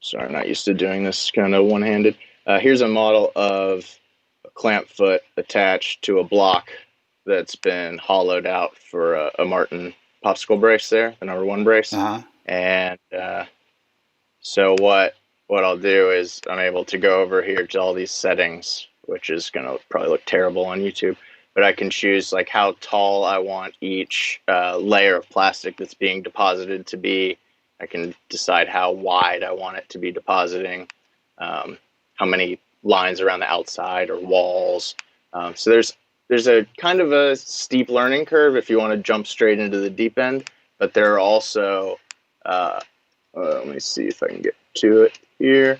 Sorry, I'm not used to doing this kind of one-handed. Here's a model of a clamp foot attached to a block that's been hollowed out for a Martin popsicle brace there, the number 1 brace. And so what I'll do is I'm able to go over here to all these settings, which is going to probably look terrible on YouTube, but I can choose how tall I want each layer of plastic that's being deposited to be. I can decide how wide I want it to be depositing, how many lines around the outside or walls. So there's a kind of a steep learning curve if you want to jump straight into the deep end, but there are also, let me see if I can get to it here.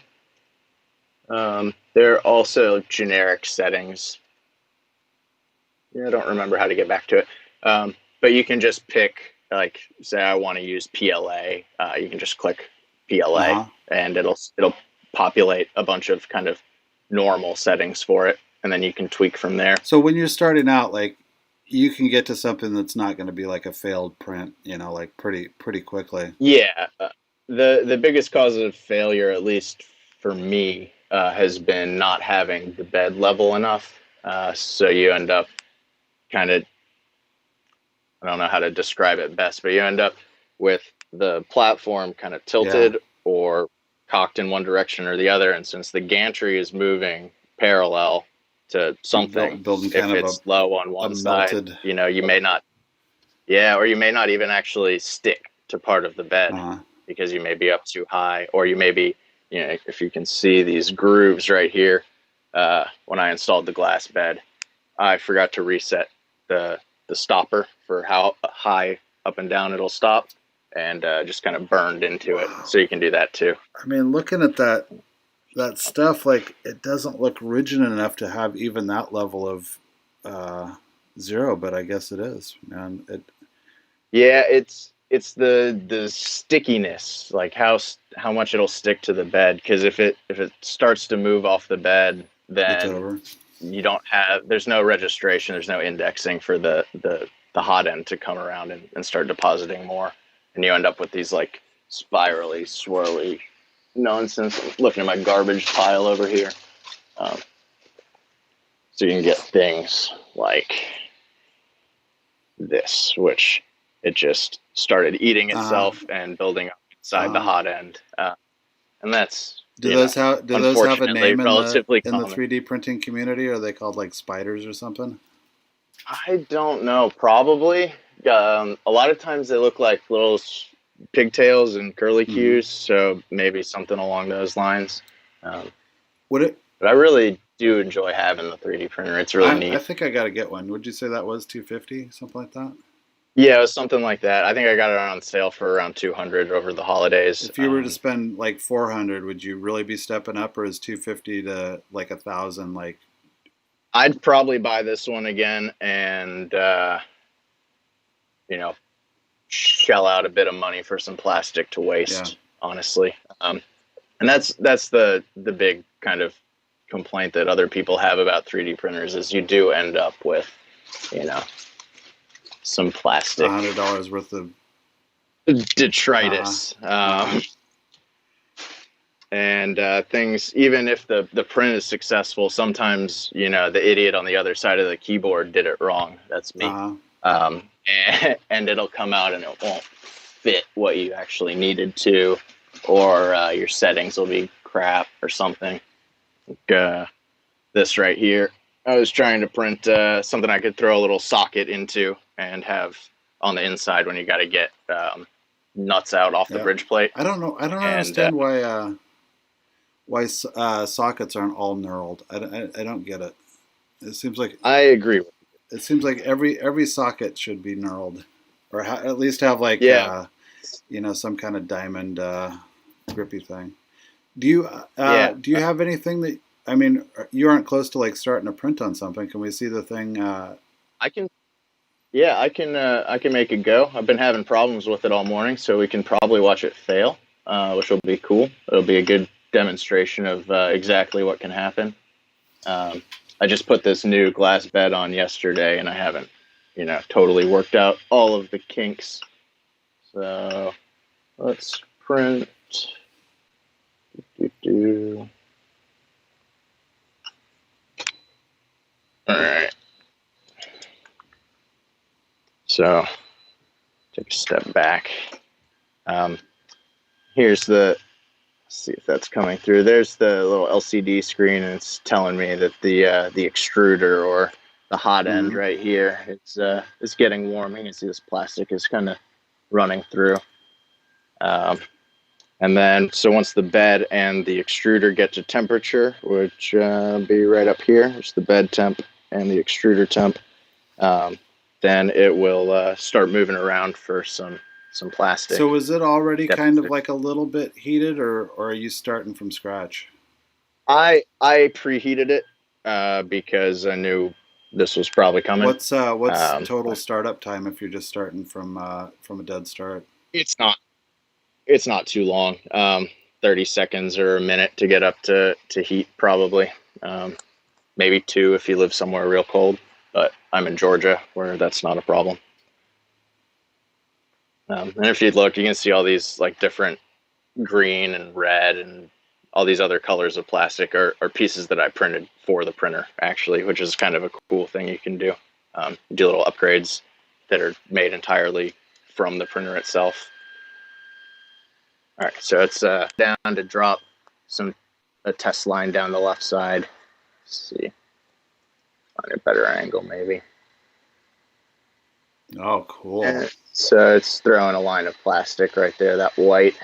There are also generic settings. I don't remember how to get back to it. But you can just pick, say I want to use PLA. You can just click PLA, and it'll populate a bunch of kind of normal settings for it, and then you can tweak from there. So when you're starting out, you can get to something that's not going to be a failed print, pretty quickly. Yeah. The biggest cause of failure, at least for me, has been not having the bed level enough. So you end up kind of, I don't know how to describe it best, but you end up with the platform kind of tilted or cocked in one direction or the other. And since the gantry is moving parallel to something, if it's low on one side, you may not, or you may not even actually stick to part of the bed because you may be up too high, or you may be, if you can see these grooves right here, when I installed the glass bed, I forgot to reset the stopper for how high up and down it'll stop, and just kind of burned into it. So you can do that too. I mean, looking at that stuff, it doesn't look rigid enough to have even that level of zero, but I guess it is, man. it's the stickiness, like how much it'll stick to the bed. Because if it starts to move off the bed, It's then over. there's no registration, there's no indexing for the hot end to come around and start depositing more, and you end up with these like spirally, swirly nonsense. I'm looking at my garbage pile over here, so you can get things like this, which it just started eating itself and building up inside the hot end, and that's do those have a name in relatively the common. 3D printing community? Are they called like spiders or something? I don't know. Probably. A lot of times they look like little pigtails and curly cues, so maybe something along those lines. But I really do enjoy having the 3D printer. It's really neat. I think I got to get one. Would you say that was $250, something like that? Yeah, it was something like that. I think I got it on sale for around $200 over the holidays. If you were to spend like $400, would you really be stepping up, or is $250 to like $1,000 like? I'd probably buy this one again and shell out a bit of money for some plastic to waste, honestly. And that's the big kind of complaint that other people have about 3D printers is you do end up with, some plastic. $100 worth of detritus. And things, even if the print is successful, sometimes, the idiot on the other side of the keyboard did it wrong. That's me. And it'll come out and it won't fit what you actually needed to, or your settings will be crap or something. Like, this right here, I was trying to print something I could throw a little socket into and have on the inside when you got to get nuts out off the bridge plate. I don't understand why sockets aren't all knurled. I don't get it. It seems like I agree with you. It seems like every socket should be knurled, or at least have like some kind of diamond grippy thing. Do you have anything that, I mean, you aren't close to like starting to print on something? Can we see the thing? I can make it go. I've been having problems with it all morning, so we can probably watch it fail, which will be cool. It'll be a good demonstration of exactly what can happen. I just put this new glass bed on yesterday, and I haven't, totally worked out all of the kinks. So let's print. All right. So take a step back. Here's let's see if that's coming through. There's the little LCD screen, and it's telling me that the extruder, or the hot end right here, it's getting warm. You can see this plastic is kind of running through. And then, so once the bed and the extruder get to temperature, which be right up here, there's the bed temp and the extruder temp, then it will start moving around for some plastic. So is it already kind of like a little bit heated, or are you starting from scratch? I preheated it because I knew this was probably coming. What's total startup time if you're just starting from a dead start? It's not too long. 30 seconds or a minute to get up to heat, probably. Maybe 2 if you live somewhere real cold. But I'm in Georgia, where that's not a problem. And if you look, you can see all these like different green and red and all these other colors of plastic are pieces that I printed for the printer, actually, which is kind of a cool thing you can do. Do little upgrades that are made entirely from the printer itself. All right, so it's down to drop a test line down the left side. Let's see, find a better angle maybe. Oh, cool. And so it's throwing a line of plastic right there, that white.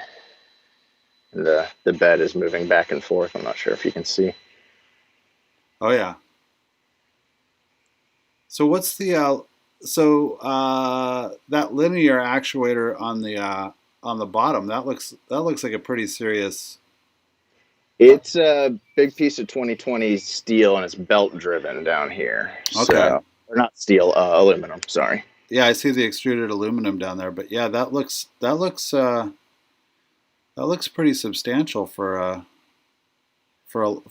And the bed is moving back and forth. I'm not sure if you can see. Oh yeah. So what's the that linear actuator on the bottom? That looks like a pretty serious. It's a big piece of 2020 steel, and it's belt driven down here. Okay. So, or not steel, aluminum. Sorry. yeah, I see the extruded aluminum down there, but yeah, that looks pretty substantial for a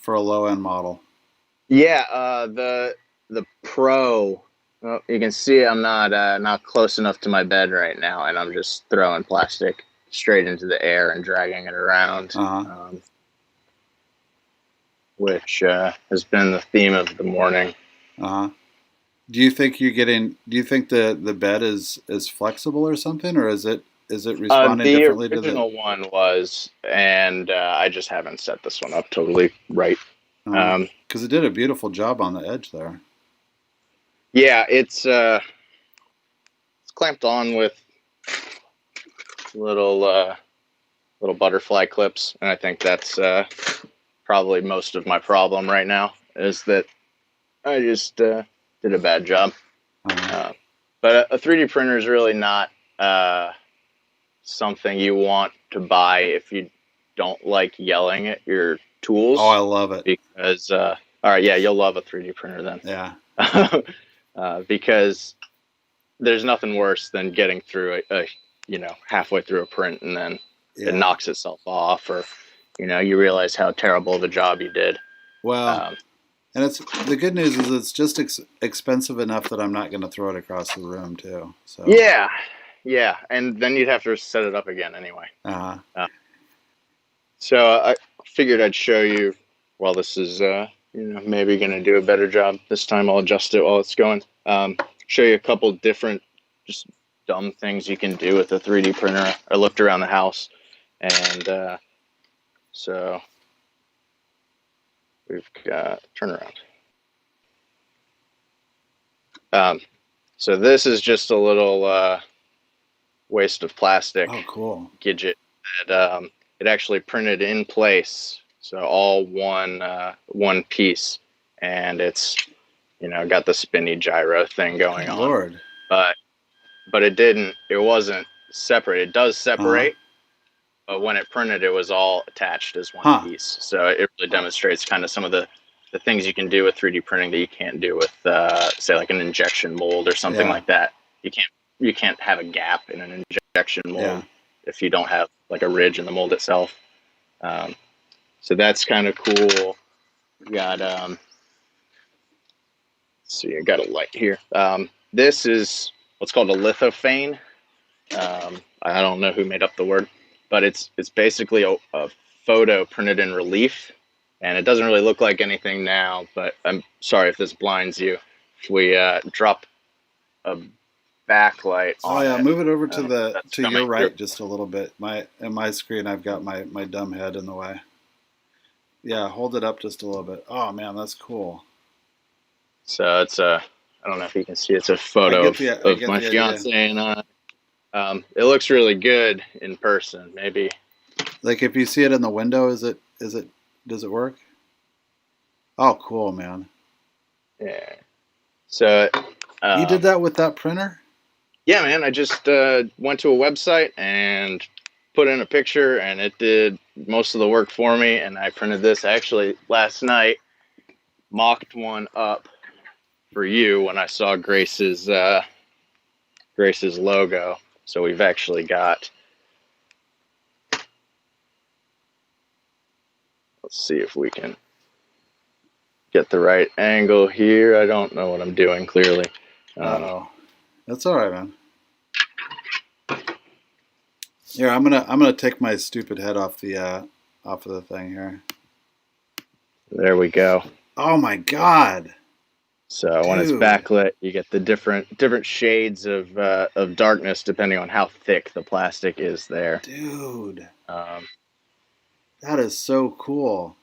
low end model. Yeah, the Pro. Well, you can see I'm not close enough to my bed right now, and I'm just throwing plastic straight into the air and dragging it around, which has been the theme of the morning. Do you think the bed is flexible or something, or is it responding The differently to original one was, and I just haven't set this one up totally right. Because it did a beautiful job on the edge there. Yeah, it's clamped on with little butterfly clips, and I think that's probably most of my problem right now, is that I just did a bad job. But a 3D printer is really not something you want to buy if you don't like yelling at your tools. Oh, I love it. Because, all right, yeah, you'll love a 3D printer then. Yeah. Because there's nothing worse than getting through halfway through a print and then it knocks itself off, or, you realize how terrible of a job you did. Well, and the good news is it's just expensive enough that I'm not going to throw it across the room too. So yeah, and then you'd have to set it up again anyway. So I figured I'd show you. Well, this is maybe going to do a better job this time. I'll adjust it while it's going. Show you a couple different just dumb things you can do with a 3D printer. I looked around the house, and so we've got turnaround. So this is just a little waste of plastic. Oh, cool. Gidget that it actually printed in place, so all one piece, and it's got the spinny gyro thing going on. Lord. But it wasn't separate. It does separate, but when it printed, it was all attached as one piece. So it really demonstrates kind of some of the things you can do with 3D printing that you can't do with, say, like an injection mold or something like that. You can't have a gap in an injection mold if you don't have like a ridge in the mold itself. So that's kind of cool. We got let's see, I got a light here. This is what's called a lithophane. I don't know who made up the word, but it's basically a photo printed in relief, and it doesn't really look like anything now, but I'm sorry if this blinds you. If we drop a backlight on it. Move it over to your right just a little bit. In my screen I've got my dumb head in the way. Yeah, hold it up just a little bit. Oh man, that's cool. So it's I don't know if you can see, it's a photo of my fiance and I. It looks really good in person. Maybe like if you see it in the window, does it work? Oh, cool, man. Yeah. So you did that with that printer? Yeah, man. I just went to a website and put in a picture, and it did most of the work for me. And I printed this actually last night. Mocked one up for you when I saw Grace's logo. So we've actually got. Let's see if we can get the right angle here. I don't know what I'm doing clearly. That's all right, man. Here, I'm gonna take my stupid head off of the thing here. There we go. Oh my God! So when it's backlit, you get the different shades of darkness depending on how thick the plastic is there. Dude, that is so cool.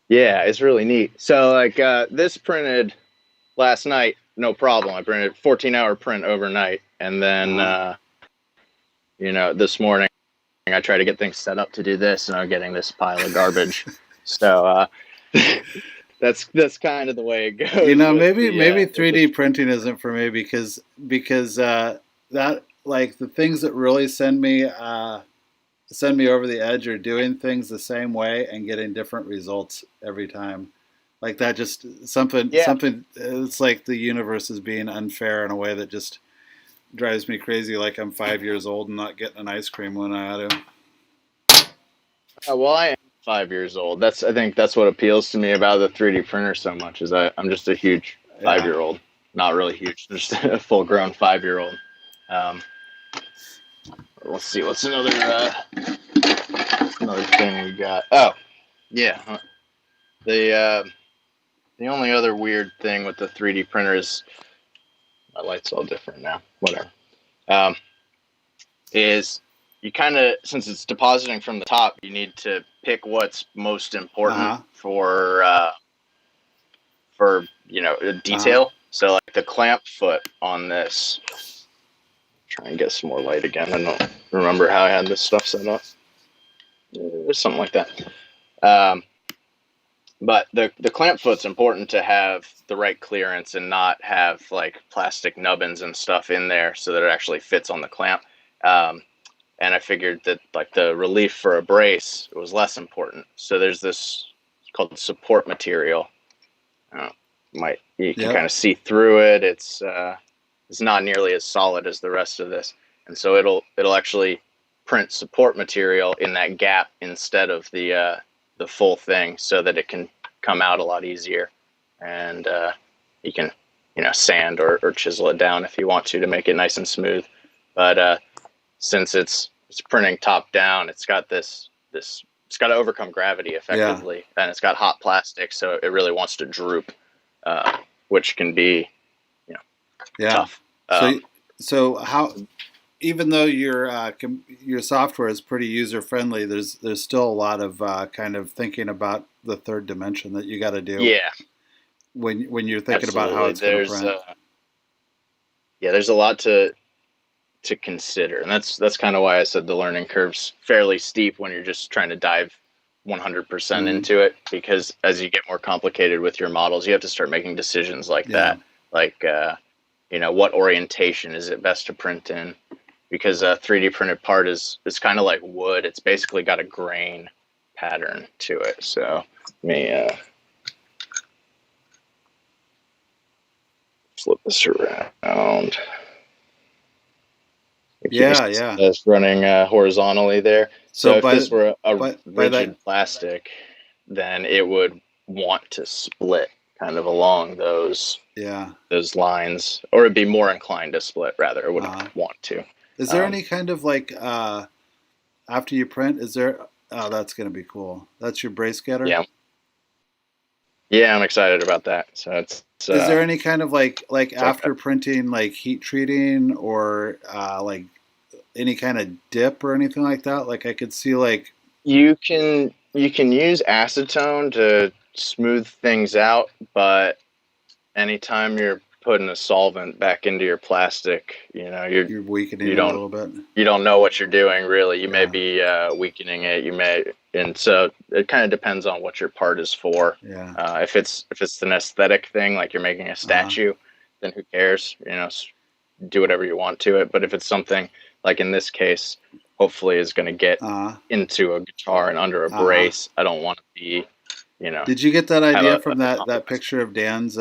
Yeah, it's really neat. So like this printed last night, no problem. I printed a 14-hour print overnight, and then this morning I tried to get things set up to do this, and I'm getting this pile of garbage. So that's kind of the way it goes. Maybe 3D printing isn't for me because that, like, the things that really send me over the edge are doing things the same way and getting different results every time. Like that, just something. It's like the universe is being unfair in a way that just drives me crazy. Like I'm 5 years old and not getting an ice cream when I ought to. Well, I am 5 years old. I think that's what appeals to me about the 3D printer so much is I'm just a huge Yeah. 5-year-old. Not really huge, just a full-grown 5-year-old. Um, let's see, what's another thing we got? Oh, yeah. The only other weird thing with the 3D printer is my light's all different now. Whatever. Um, is you kind of, since it's depositing from the top, you need to pick what's most important for detail. So like the clamp foot on this. Try and get some more light again. I don't remember how I had this stuff set up. Something like that. But the clamp foot's important to have the right clearance and not have like plastic nubbins and stuff in there so that it actually fits on the clamp. And I figured that like the relief for a brace was less important. So there's this called support material. You can kind of see through it. It's not nearly as solid as the rest of this, and so it'll actually print support material in that gap instead of the full thing, so that it can come out a lot easier, and you can sand or chisel it down if you want to make it nice and smooth. But since it's printing top down, it's got it's got to overcome gravity effectively, and it's got hot plastic, so it really wants to droop, which can be tough. So how, even though your software is pretty user friendly, there's still a lot of kind of thinking about the third dimension that you got to do. Yeah. When you're thinking about how it's going to print. There's a lot to consider, and that's kind of why I said the learning curve's fairly steep when you're just trying to dive 100% into it, because as you get more complicated with your models, you have to start making decisions like that, like what orientation is it best to print in, because a 3D printed part is kind of like wood. It's basically got a grain pattern to it. So let me flip this around. It's running horizontally there. So if this were a rigid plastic, then it would want to split kind of along those lines, or it'd be more inclined to split rather. It wouldn't want to. Is there any kind of like after you print? Is there? Oh, that's going to be cool. That's your brace getter. Yeah, I'm excited about that. So it's. Is there any kind of like after printing, like heat treating, or like any kind of dip or anything like that? Like I could see like you can use acetone to smooth things out, but anytime you're putting a solvent back into your plastic, you're weakening it a little bit. You don't know what you're doing really. You may be weakening it. And so it kind of depends on what your part is for. If it's an aesthetic thing, like you're making a statue, then who cares? Do whatever you want to it. But if it's something like in this case, hopefully is going to get into a guitar and under a brace, I don't want to be. Did you get that idea from that picture of Dan's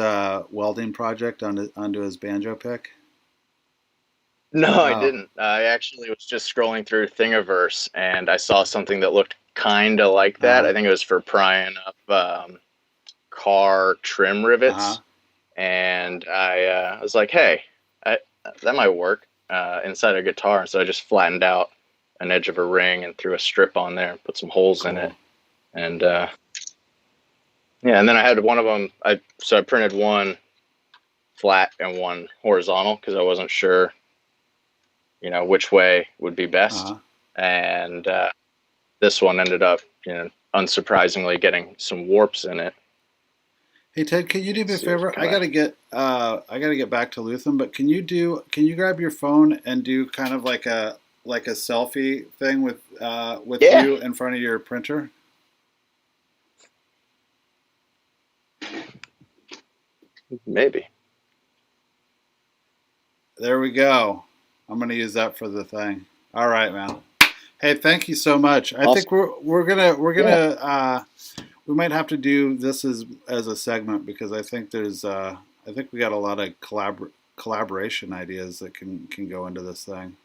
welding project onto his banjo pick? No, I didn't. I actually was just scrolling through Thingiverse and I saw something that looked kind of like that. I think it was for prying up car trim rivets, and I was like, "Hey, that might work inside a guitar." So I just flattened out an edge of a ring and threw a strip on there and put some holes in it, and and then I had one of them. I printed one flat and one horizontal because I wasn't sure, which way would be best. And this one ended up, unsurprisingly getting some warps in it. Hey Ted, can you do me a favor? I gotta get back to Lutheran, but can you grab your phone and do kind of like a selfie thing with you in front of your printer? Maybe. There we go. I'm gonna use that for the thing. All right, man. Hey, thank you so much. I think we're gonna we might have to do this as a segment because I think there's I think we got a lot of collaboration ideas that can go into this thing.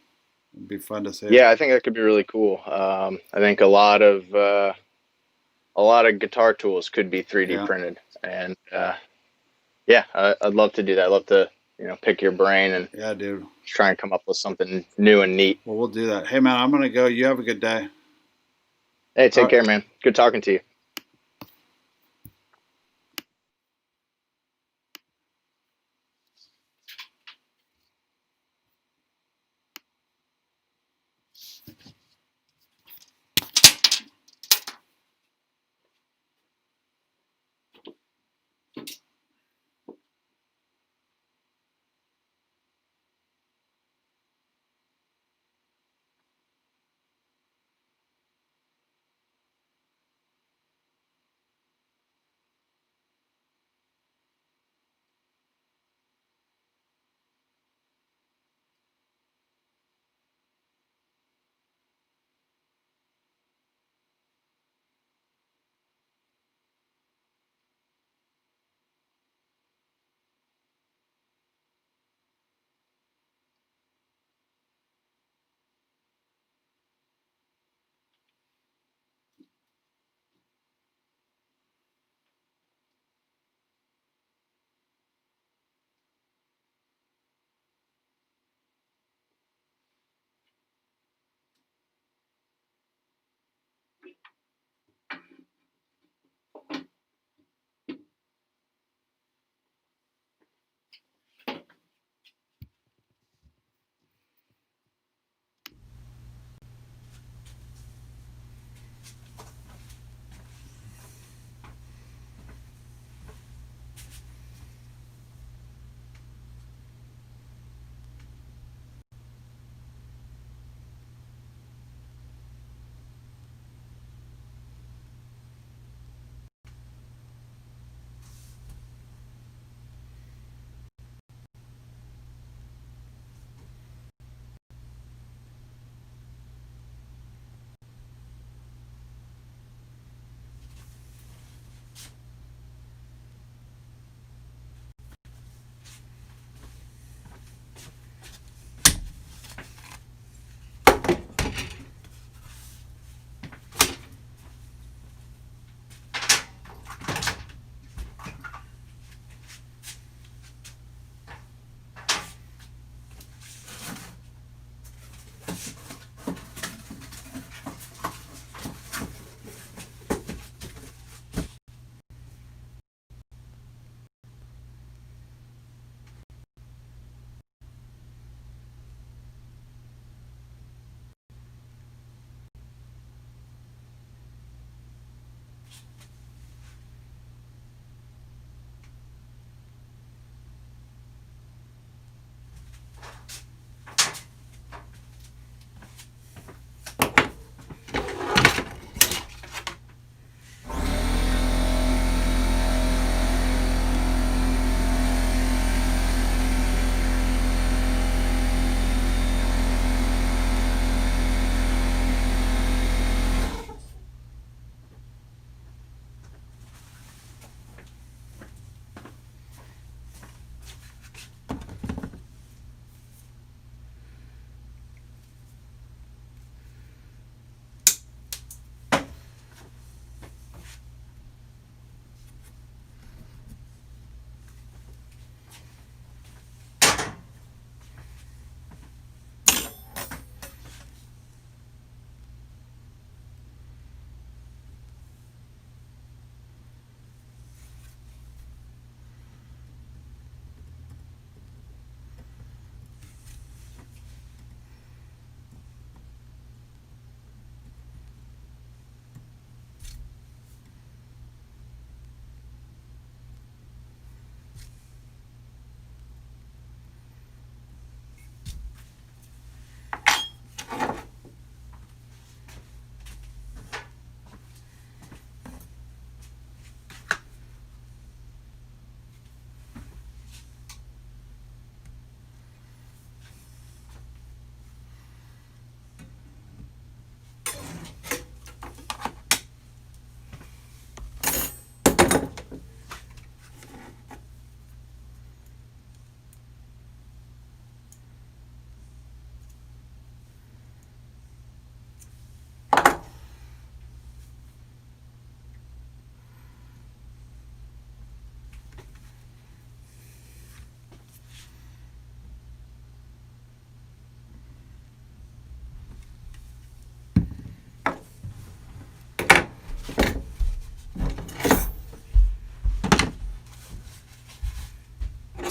It'd be fun to see. Yeah, I think that could be really cool. I think a lot of guitar tools could be 3D printed, and yeah, I'd love to do that. I'd love to, pick your brain and dude, try and come up with something new and neat. Well, we'll do that. Hey, man, I'm gonna go. You have a good day. Hey, take care, man. Good talking to you.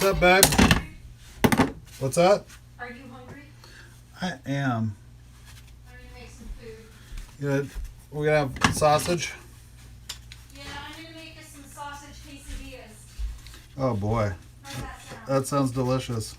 What's up, babe? What's that? Are you hungry? I am. I'm gonna make some food. We're gonna have sausage. Yeah, I'm gonna make us some sausage quesadillas. Oh boy, How's that sound? that sounds delicious.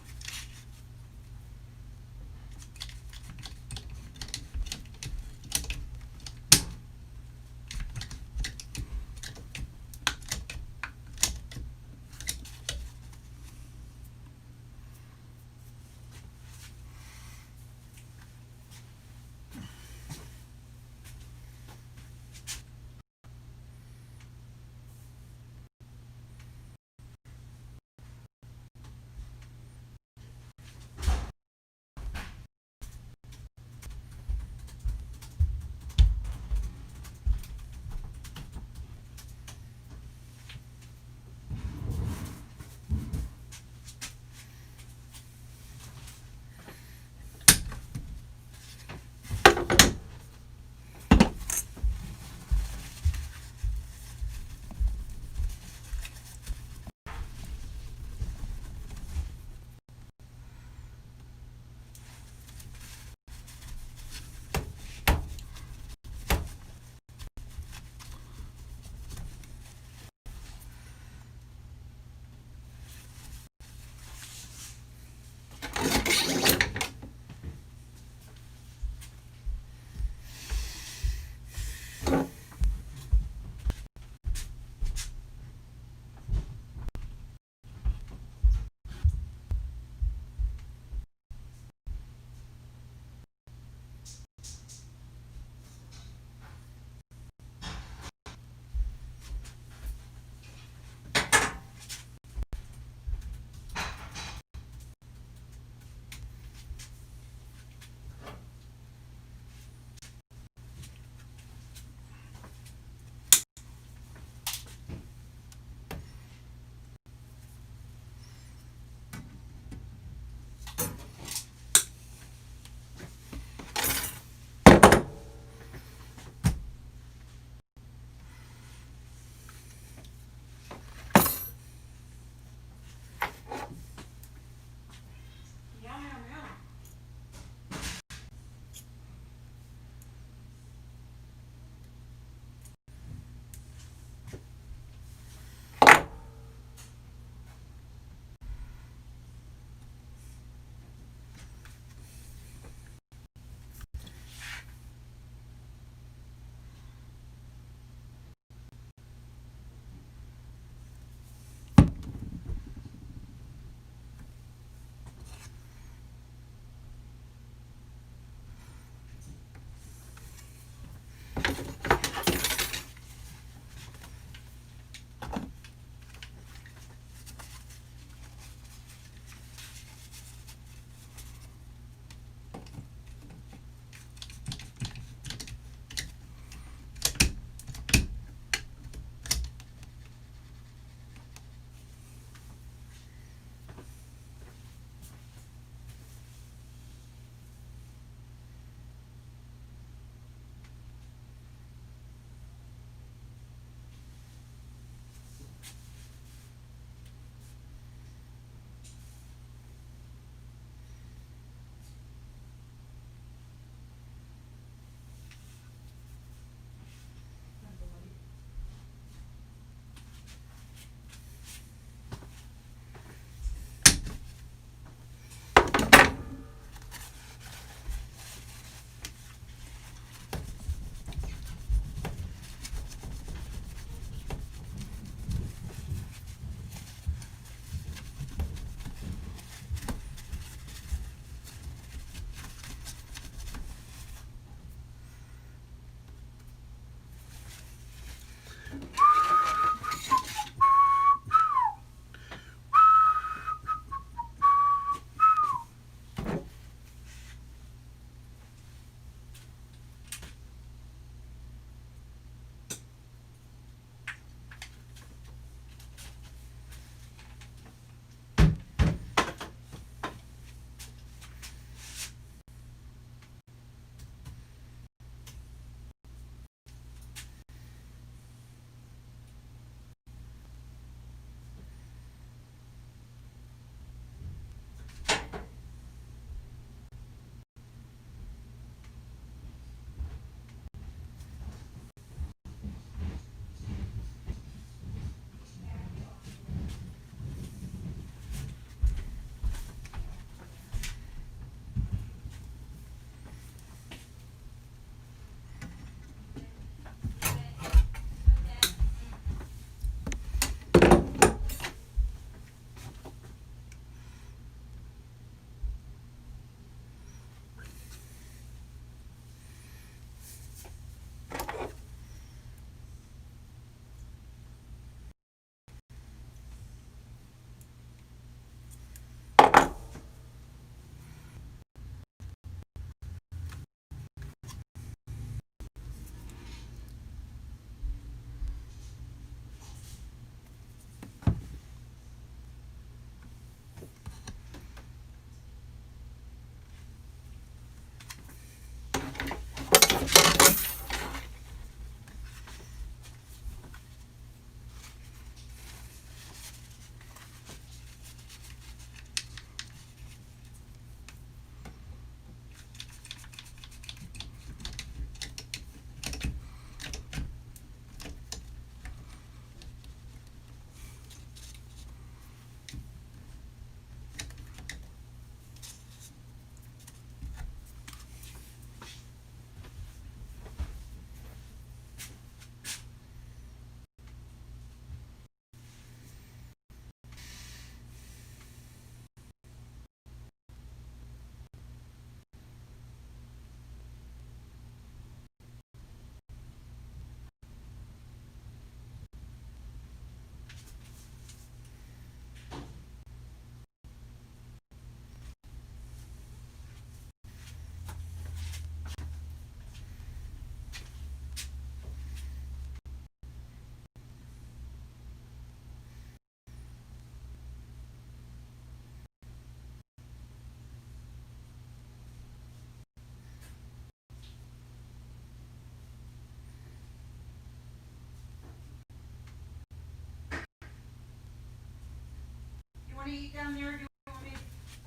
to eat down there? Or do you want me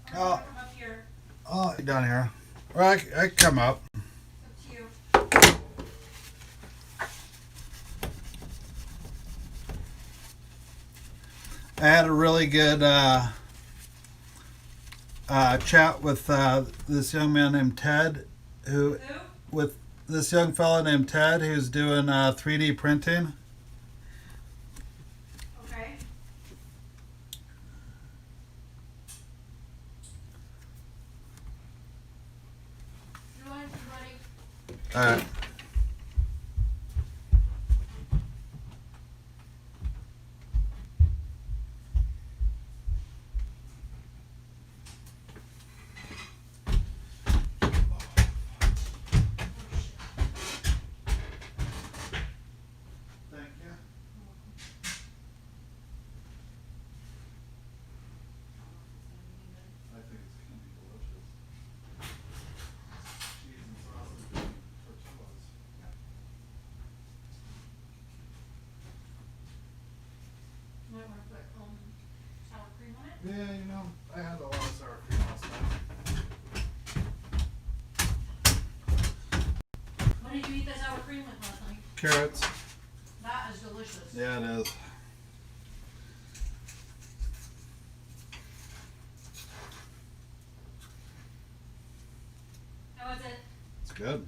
to come up here? Oh, down here. Well, I can come up. It's up to you. I had a really good chat with this young man named Ted, Who? with this young fellow named Ted, who's doing 3D printing. Okay. You want it, buddy? All right. Thank you. I think it's gonna be delicious. Cheese and sausage and tortillas. You might want to put sour cream on it. Yeah, you know, I had a lot of sour cream last night. What did you eat the sour cream with last night? Carrots. That is delicious. Yeah, it is. How was it? It's good.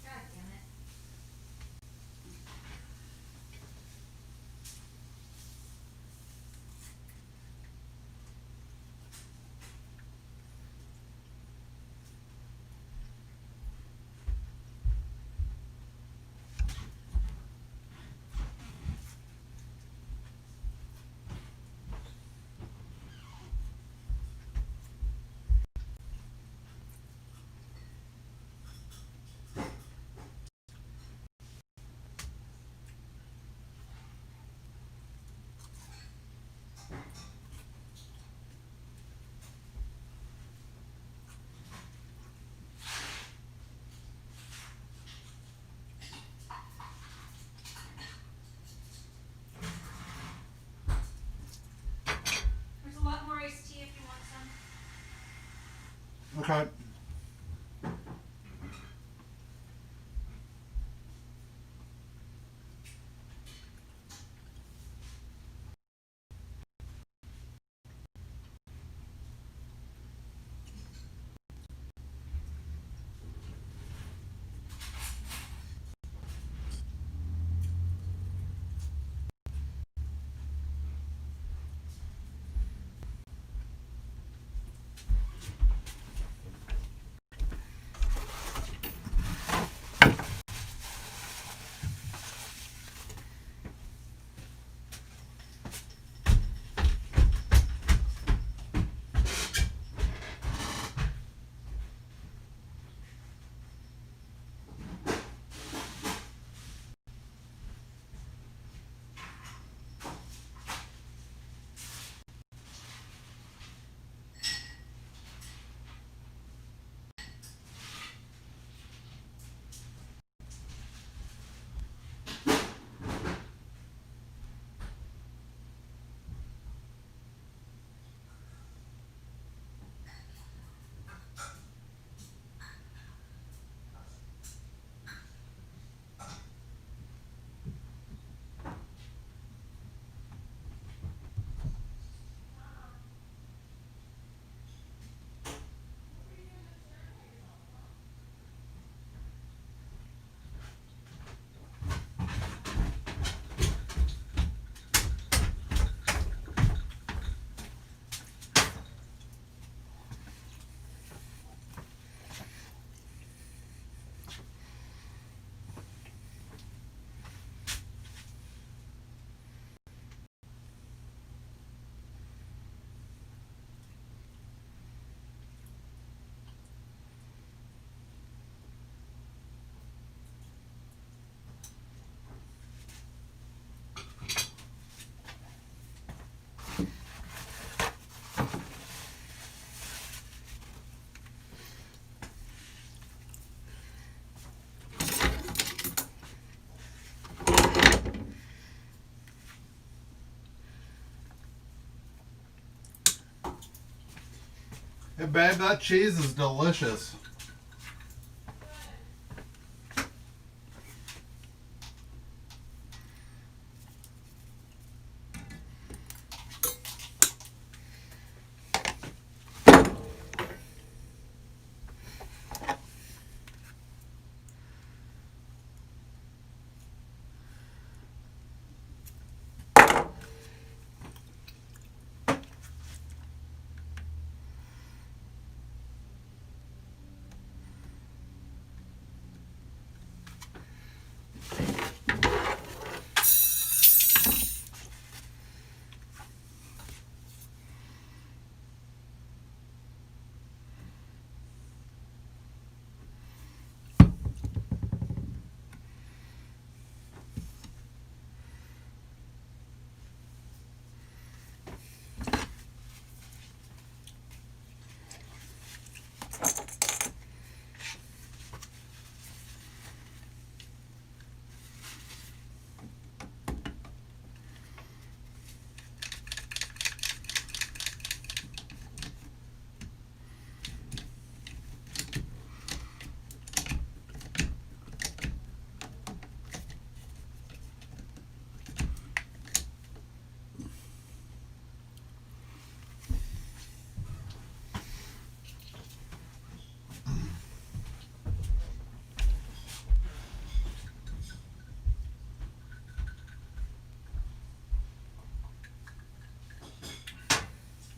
God damn it. There's a lot more iced tea if you want some. Okay. Hey, babe, that cheese is delicious.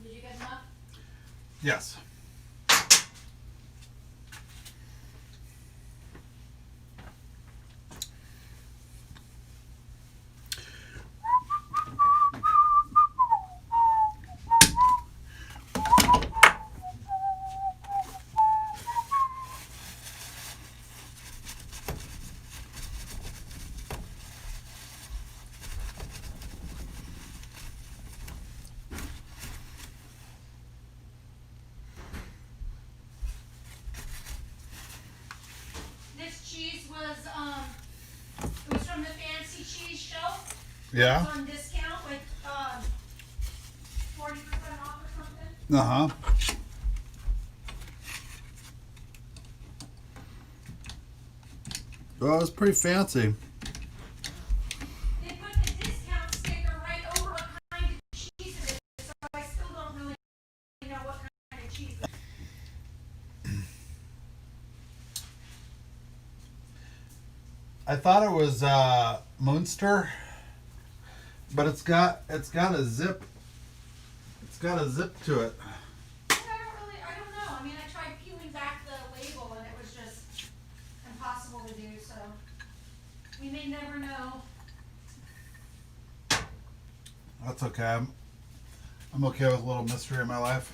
Did you get enough? Yes. This cheese was it was from the fancy cheese shelf. Yeah. It's on discount, like 40% off or something. Uh-huh. Well, it's pretty fancy. They put the discount sticker right over what kind of cheese it is, so I still don't really know what kind of cheese it is. I thought it was Munster, but it's got a zip. It's got a zip to it. I don't know. I mean, I tried peeling back the label and it was just impossible to do, so we may never know. That's okay. I'm okay with a little mystery in my life.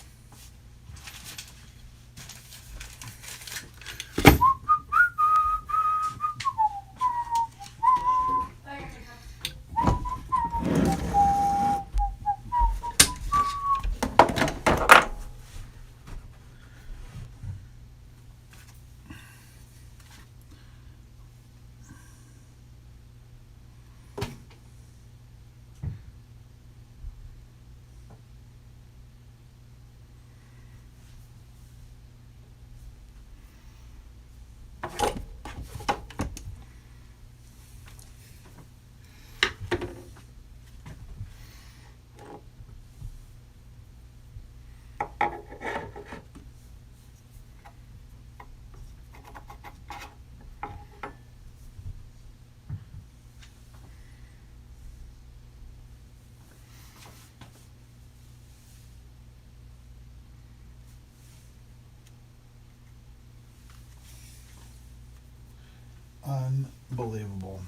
Unbelievable.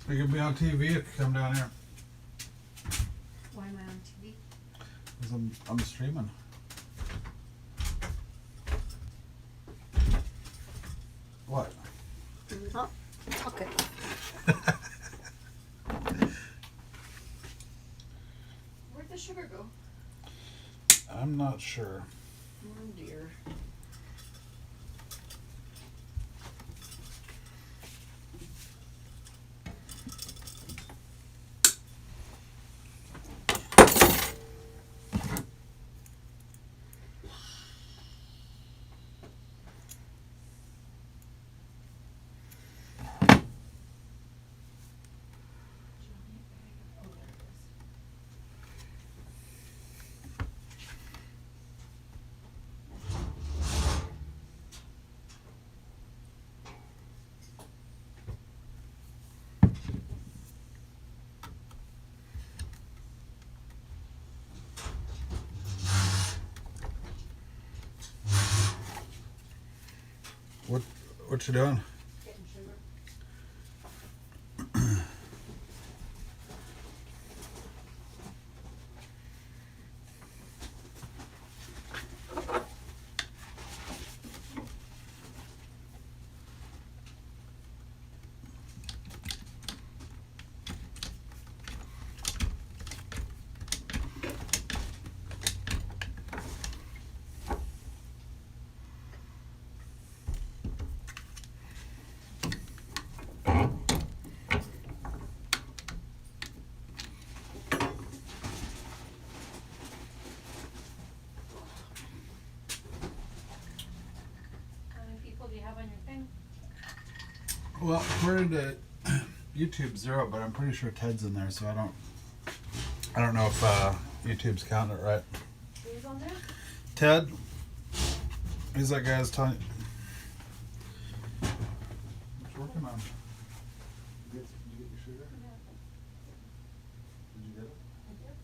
You can be on TV if you come down here. Why am I on TV? Because I'm streaming. What? Oh, okay. Where'd the sugar go? I'm not sure. Oh dear. What you doing? Getting sugar. How many people do you have on your thing? Well, according to YouTube 0, but I'm pretty sure Ted's in there, so I don't know if YouTube's counting it right. Who's on there? Ted, he's that guy I was telling you. What you working on? Did you get your sugar? Yeah. Did you get it? I did.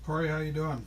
Corey, how you doing?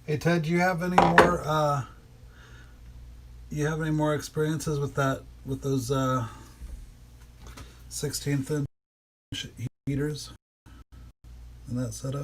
Hey Ted, do you have any more? You have any more experiences with that? With those 16th inch heaters and that setup?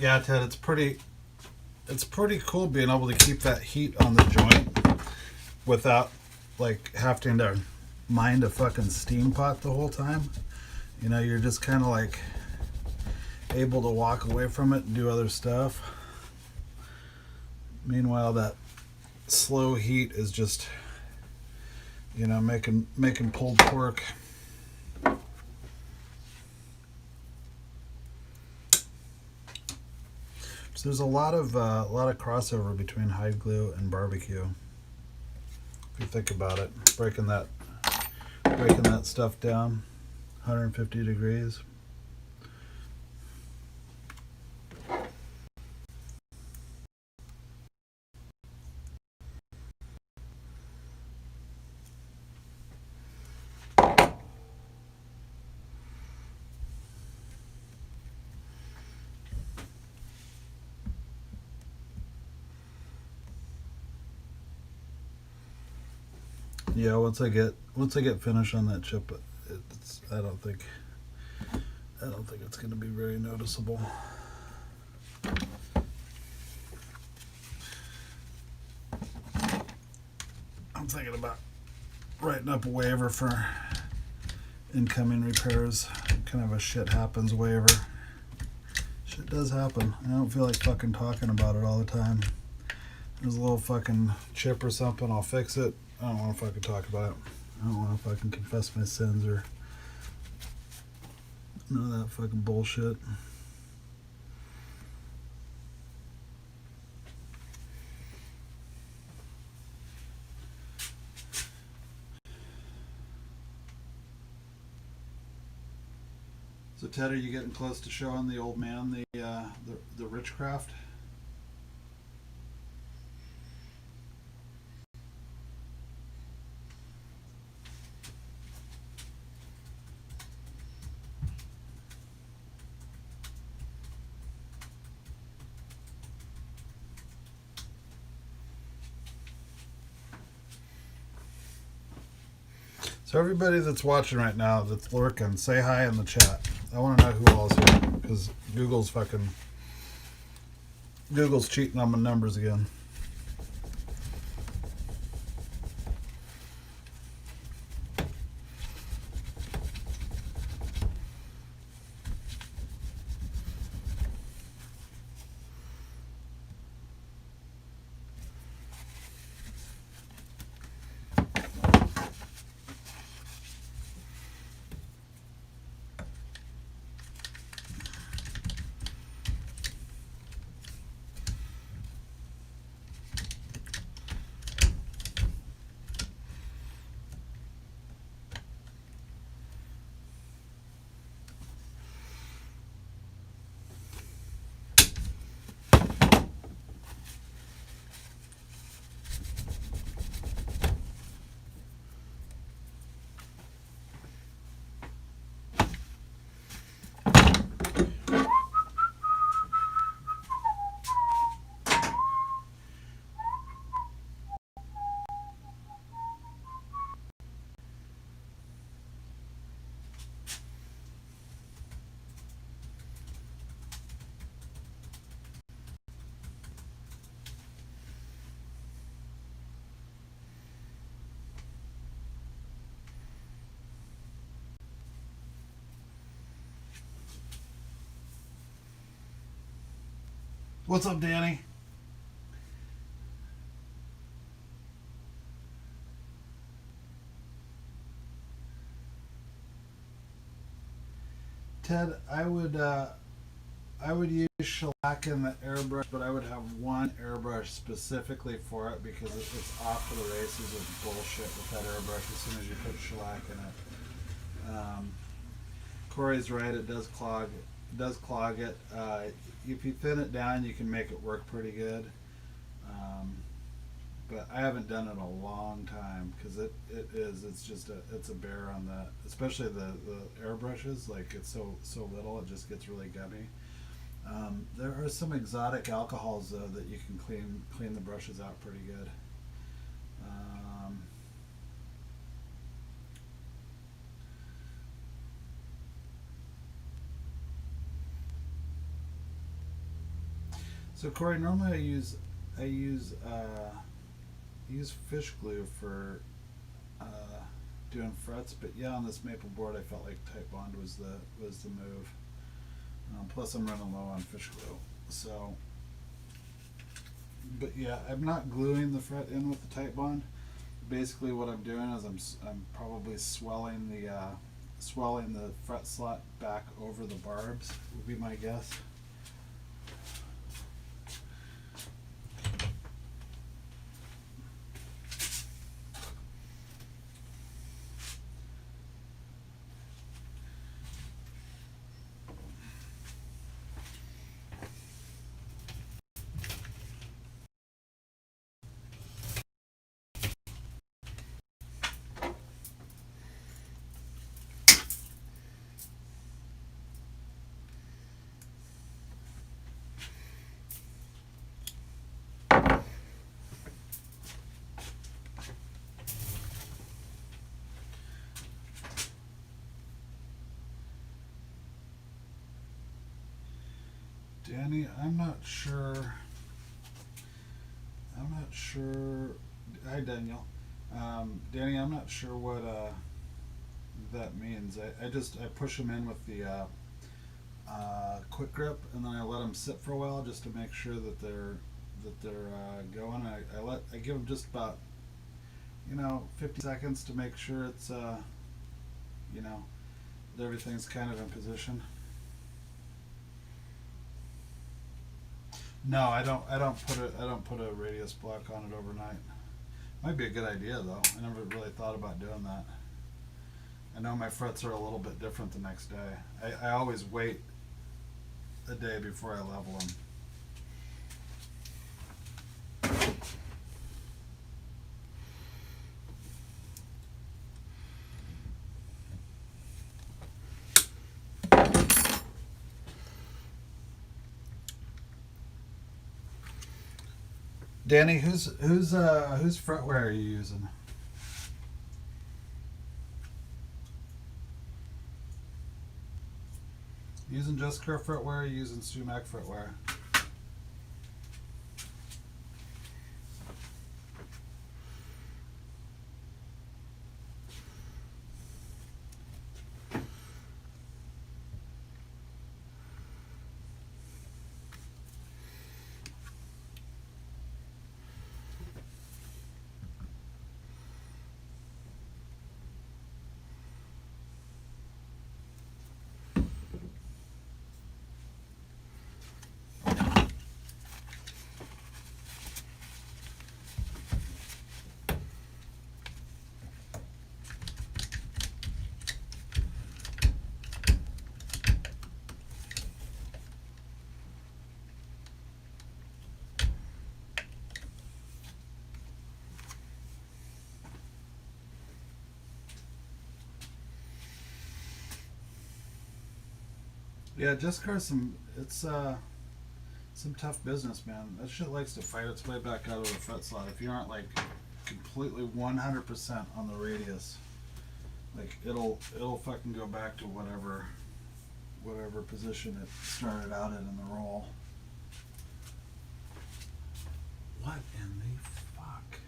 Yeah, Ted, it's pretty cool being able to keep that heat on the joint without like having to mind a fucking steam pot the whole time. You know, you're just kind of like able to walk away from it and do other stuff. Meanwhile, that slow heat is just, you know, making pulled pork. So there's a lot of crossover between hide glue and barbecue. If you think about it, breaking that stuff down, 150 degrees. Yeah, once I get finished on that chip, I don't think it's going to be very noticeable. I'm thinking about writing up a waiver for incoming repairs. Kind of a shit happens waiver. Shit does happen. I don't feel like fucking talking about it all the time. There's a little fucking chip or something, I'll fix it. I don't want to fucking talk about it. I don't want to fucking confess my sins or none of that fucking bullshit. So Ted, are you getting close to showing the old man the Richcraft? So everybody that's watching right now, that's lurking, say hi in the chat. I want to know who all's here because Google's cheating on my numbers again. What's up, Danny? Ted, I would use shellac in the airbrush, but I would have one airbrush specifically for it because it's off to the races with bullshit with that airbrush as soon as you put shellac in it. Corey's right, it does clog it. If you thin it down, you can make it work pretty good. But I haven't done it in a long time because it's a bear on the, especially the airbrushes. Like it's so little, it just gets really gummy. There are some exotic alcohols though that you can clean the brushes out pretty good. So Corey, normally I use fish glue for doing frets, but yeah, on this maple board, I felt like Titebond was the move. Plus, I'm running low on fish glue, so. But yeah, I'm not gluing the fret in with the Titebond. Basically, what I'm doing is I'm probably swelling the fret slot back over the barbs. Would be my guess. Danny, I'm not sure. Hi, Daniel. Danny, I'm not sure what that means. I push them in with the quick grip, and then I let them sit for a while just to make sure that they're going. I give them just about 50 seconds to make sure it's that everything's kind of in position. No, I don't put a radius block on it overnight. Might be a good idea though. I never really thought about doing that. I know my frets are a little bit different the next day. I always wait a day before I level them. Danny, whose fretware are you using? Using Jessica fretware, or using Sumac fretware? Yeah, Jessica's some tough business, man. That shit likes to fight its way back out of the fret slot. If you aren't like completely 100% on the radius, like it'll fucking go back to whatever position it started out in the roll. What in the fuck?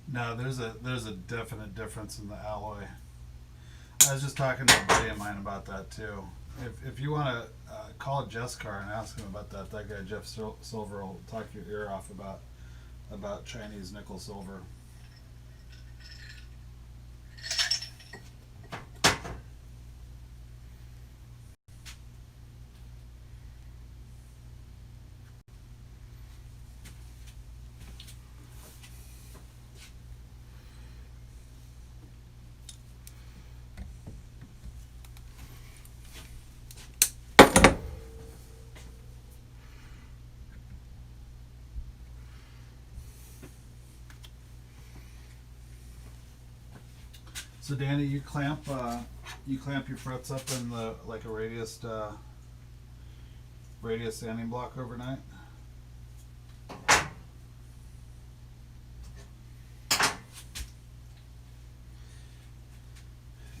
No, there's a definite difference in the alloy. I was just talking to a buddy of mine about that too. If you want to call Jesscar and ask him about that, that guy Jeff Silver will talk your ear off about Chinese nickel silver. So Danny, you clamp your frets up in the like a radius sanding block overnight.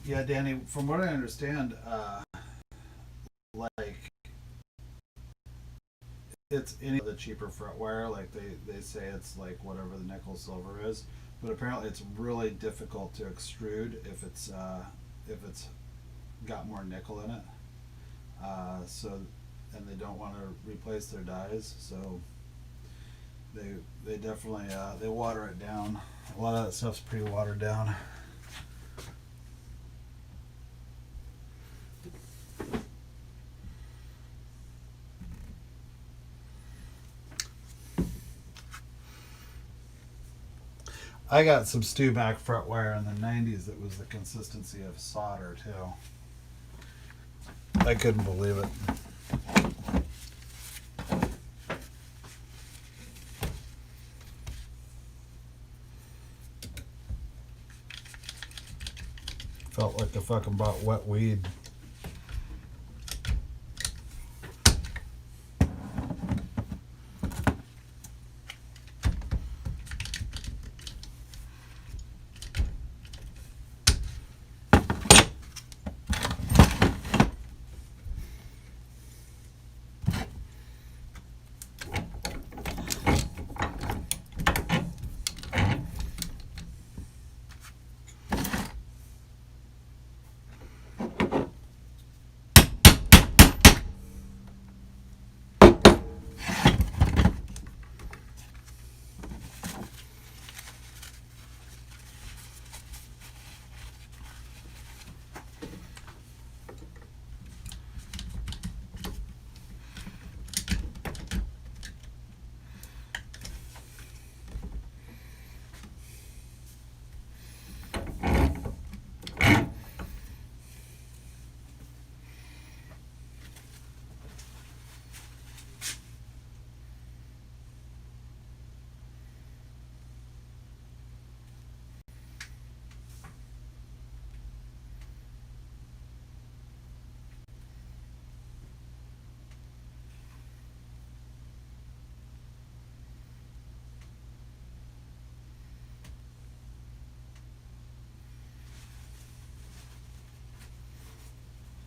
Yeah, Danny. From what I understand, like it's any of the cheaper fret wire. Like they say it's like whatever the nickel silver is, but apparently it's really difficult to extrude if it's got more nickel in it. So, and they don't want to replace their dyes, so they definitely they water it down. A lot of that stuff's pretty watered down. I got some Stumac fret wire in the 90s that was the consistency of solder too. I couldn't believe it. Felt like I fucking bought wet weed.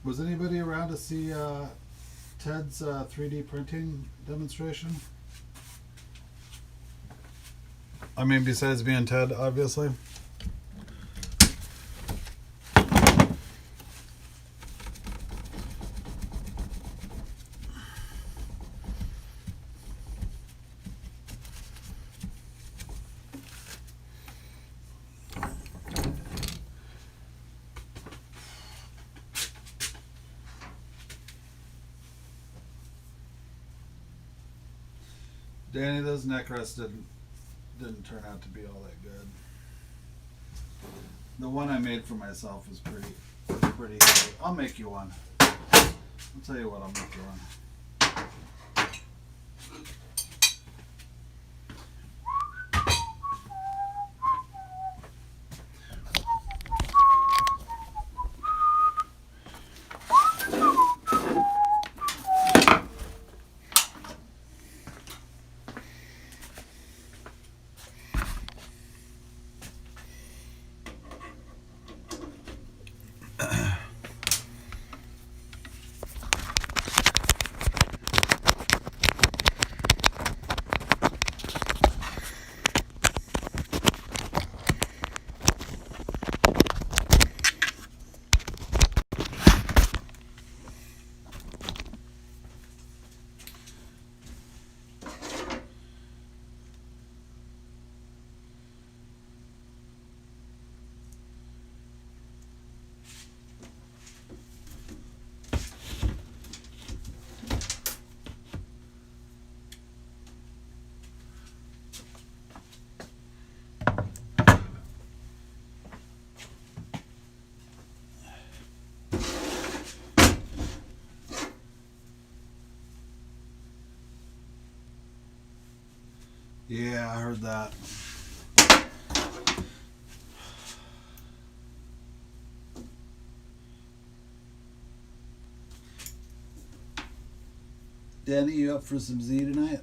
Was anybody around to see Ted's 3D printing demonstration? I mean, besides being Ted, obviously. Danny, those neck rests didn't turn out to be all that good. The one I made for myself was pretty heavy. I'll make you one. I'll tell you what, I'll make you one. Yeah, I heard that. Danny, you up for some Z tonight?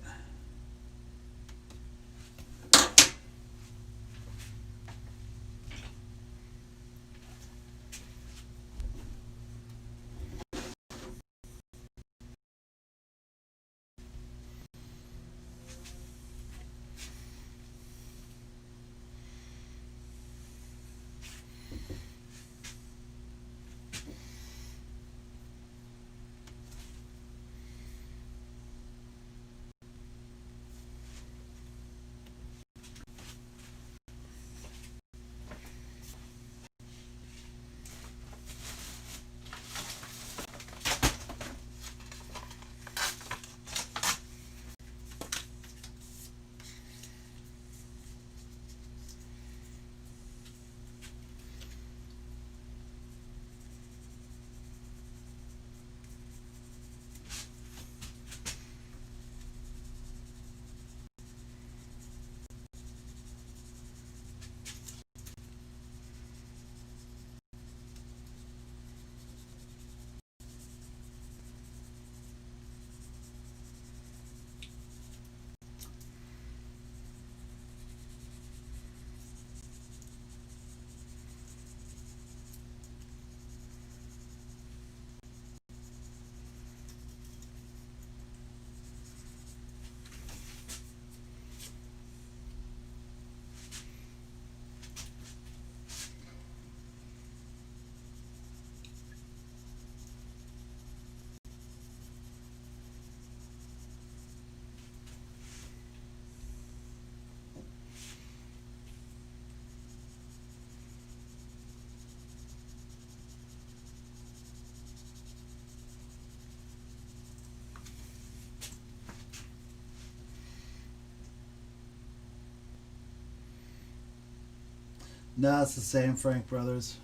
No, it's the same, Frank Brothers.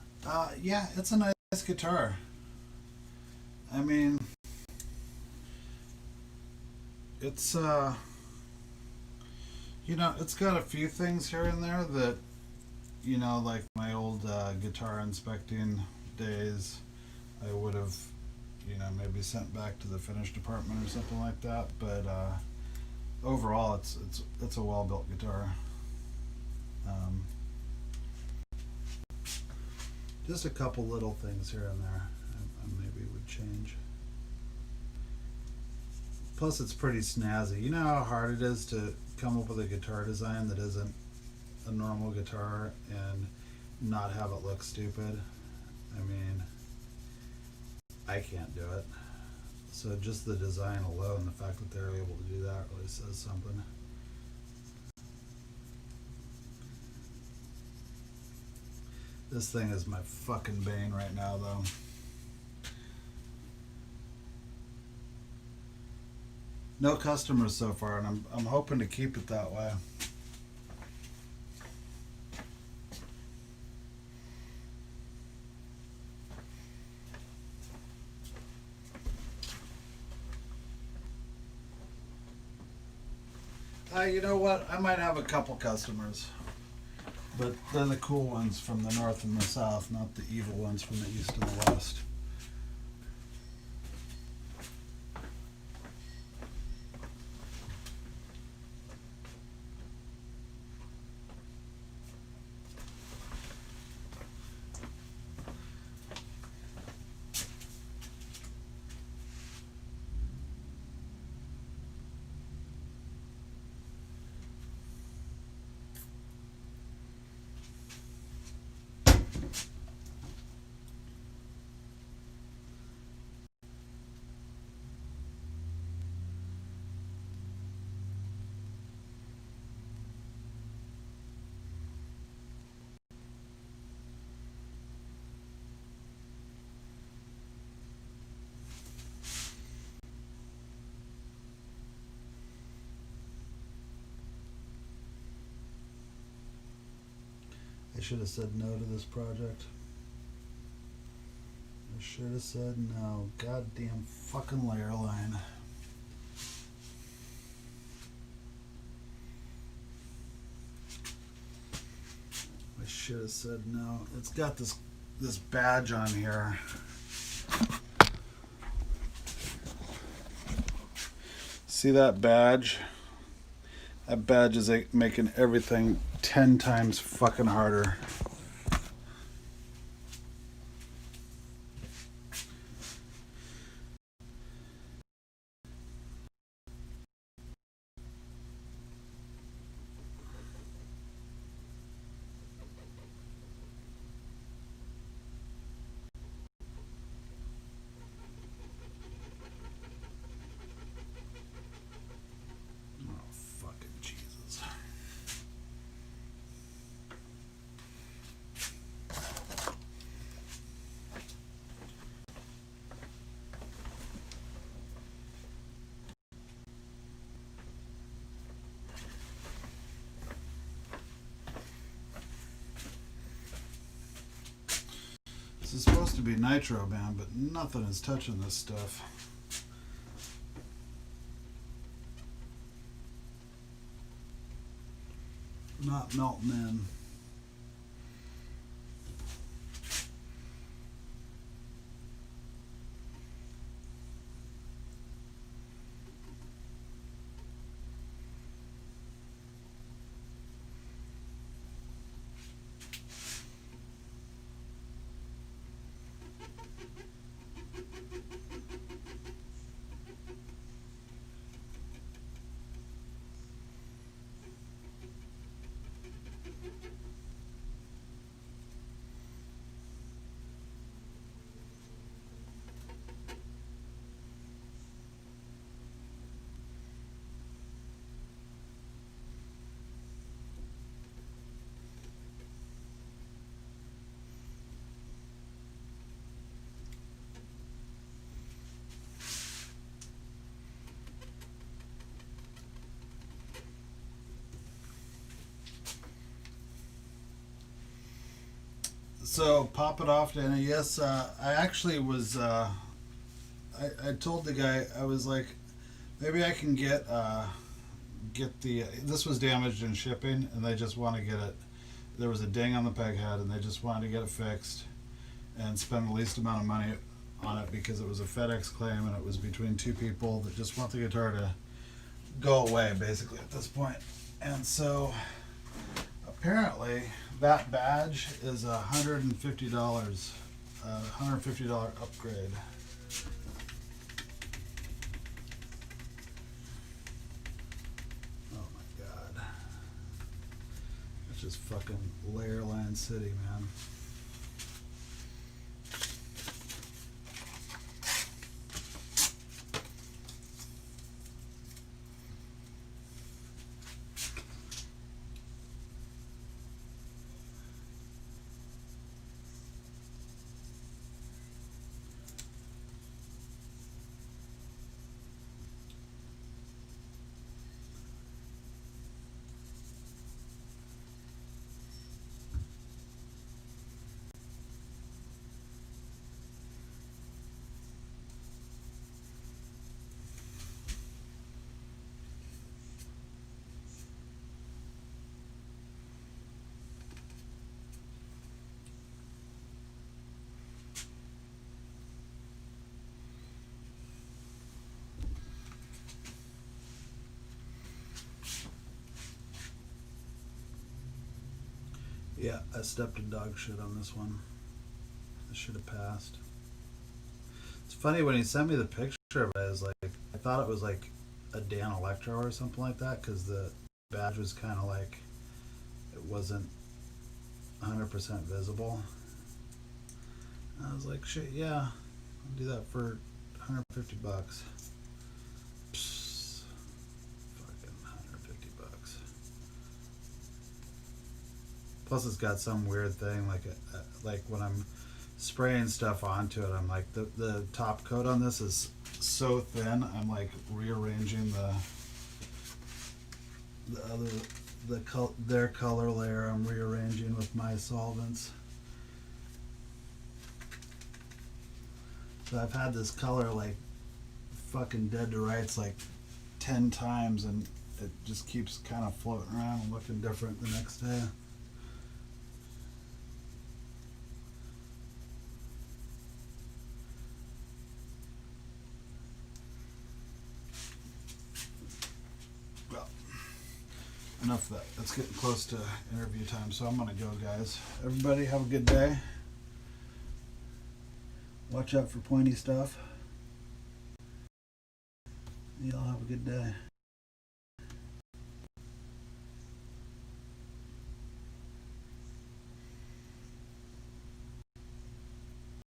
Yeah, it's a nice guitar. I mean, it's it's got a few things here and there that, like my old guitar inspecting days, I would have, maybe sent back to the finish department or something like that. But overall, it's a well built guitar. Just a couple little things here and there I maybe would change. Plus, it's pretty snazzy. You know how hard it is to come up with a guitar design that isn't a normal guitar and not have it look stupid? I mean, I can't do it. So just the design alone, the fact that they're able to do that really says something. This thing is my fucking bane right now, though. No customers so far, and I'm hoping to keep it that way. You know what? I might have a couple customers. But they're the cool ones from the north and the south, not the evil ones from the east and the west. I should have said no to this project. I should have said no. Goddamn fucking layer line. I should have said no. It's got this badge on here. See that badge? That badge is making everything 10 times fucking harder. This is supposed to be nitro, man, but nothing is touching this stuff. Not melting in. So pop it off, Dana. Yes, I actually was. I told the guy, I was like, maybe I can get the. This was damaged in shipping, and they just want to get it. There was a ding on the peg head, and they just wanted to get it fixed, and spend the least amount of money on it because it was a FedEx claim, and it was between two people that just want the guitar to go away, basically at this point. And so apparently that badge is $150, $150 upgrade. Oh my god. That's just fucking Layerland City, man. Yeah, I stepped in dog shit on this one. I should have passed. It's funny when he sent me the picture of it, I was like, I thought it was like a Dan Electro or something like that because the badge was kind of like, it wasn't 100% visible. And I was like, shit, yeah, I'll do that for $150. Psst, fucking $150. Plus, it's got some weird thing like when I'm spraying stuff onto it, I'm like the top coat on this is so thin. I'm like rearranging their color layer. I'm rearranging with my solvents. So I've had this color like fucking dead to rights like 10 times, and it just keeps kind of floating around and looking different the next day. enough of that. It's getting close to interview time, so I'm gonna go, guys. Everybody have a good day. Watch out for pointy stuff. Y'all have a good day.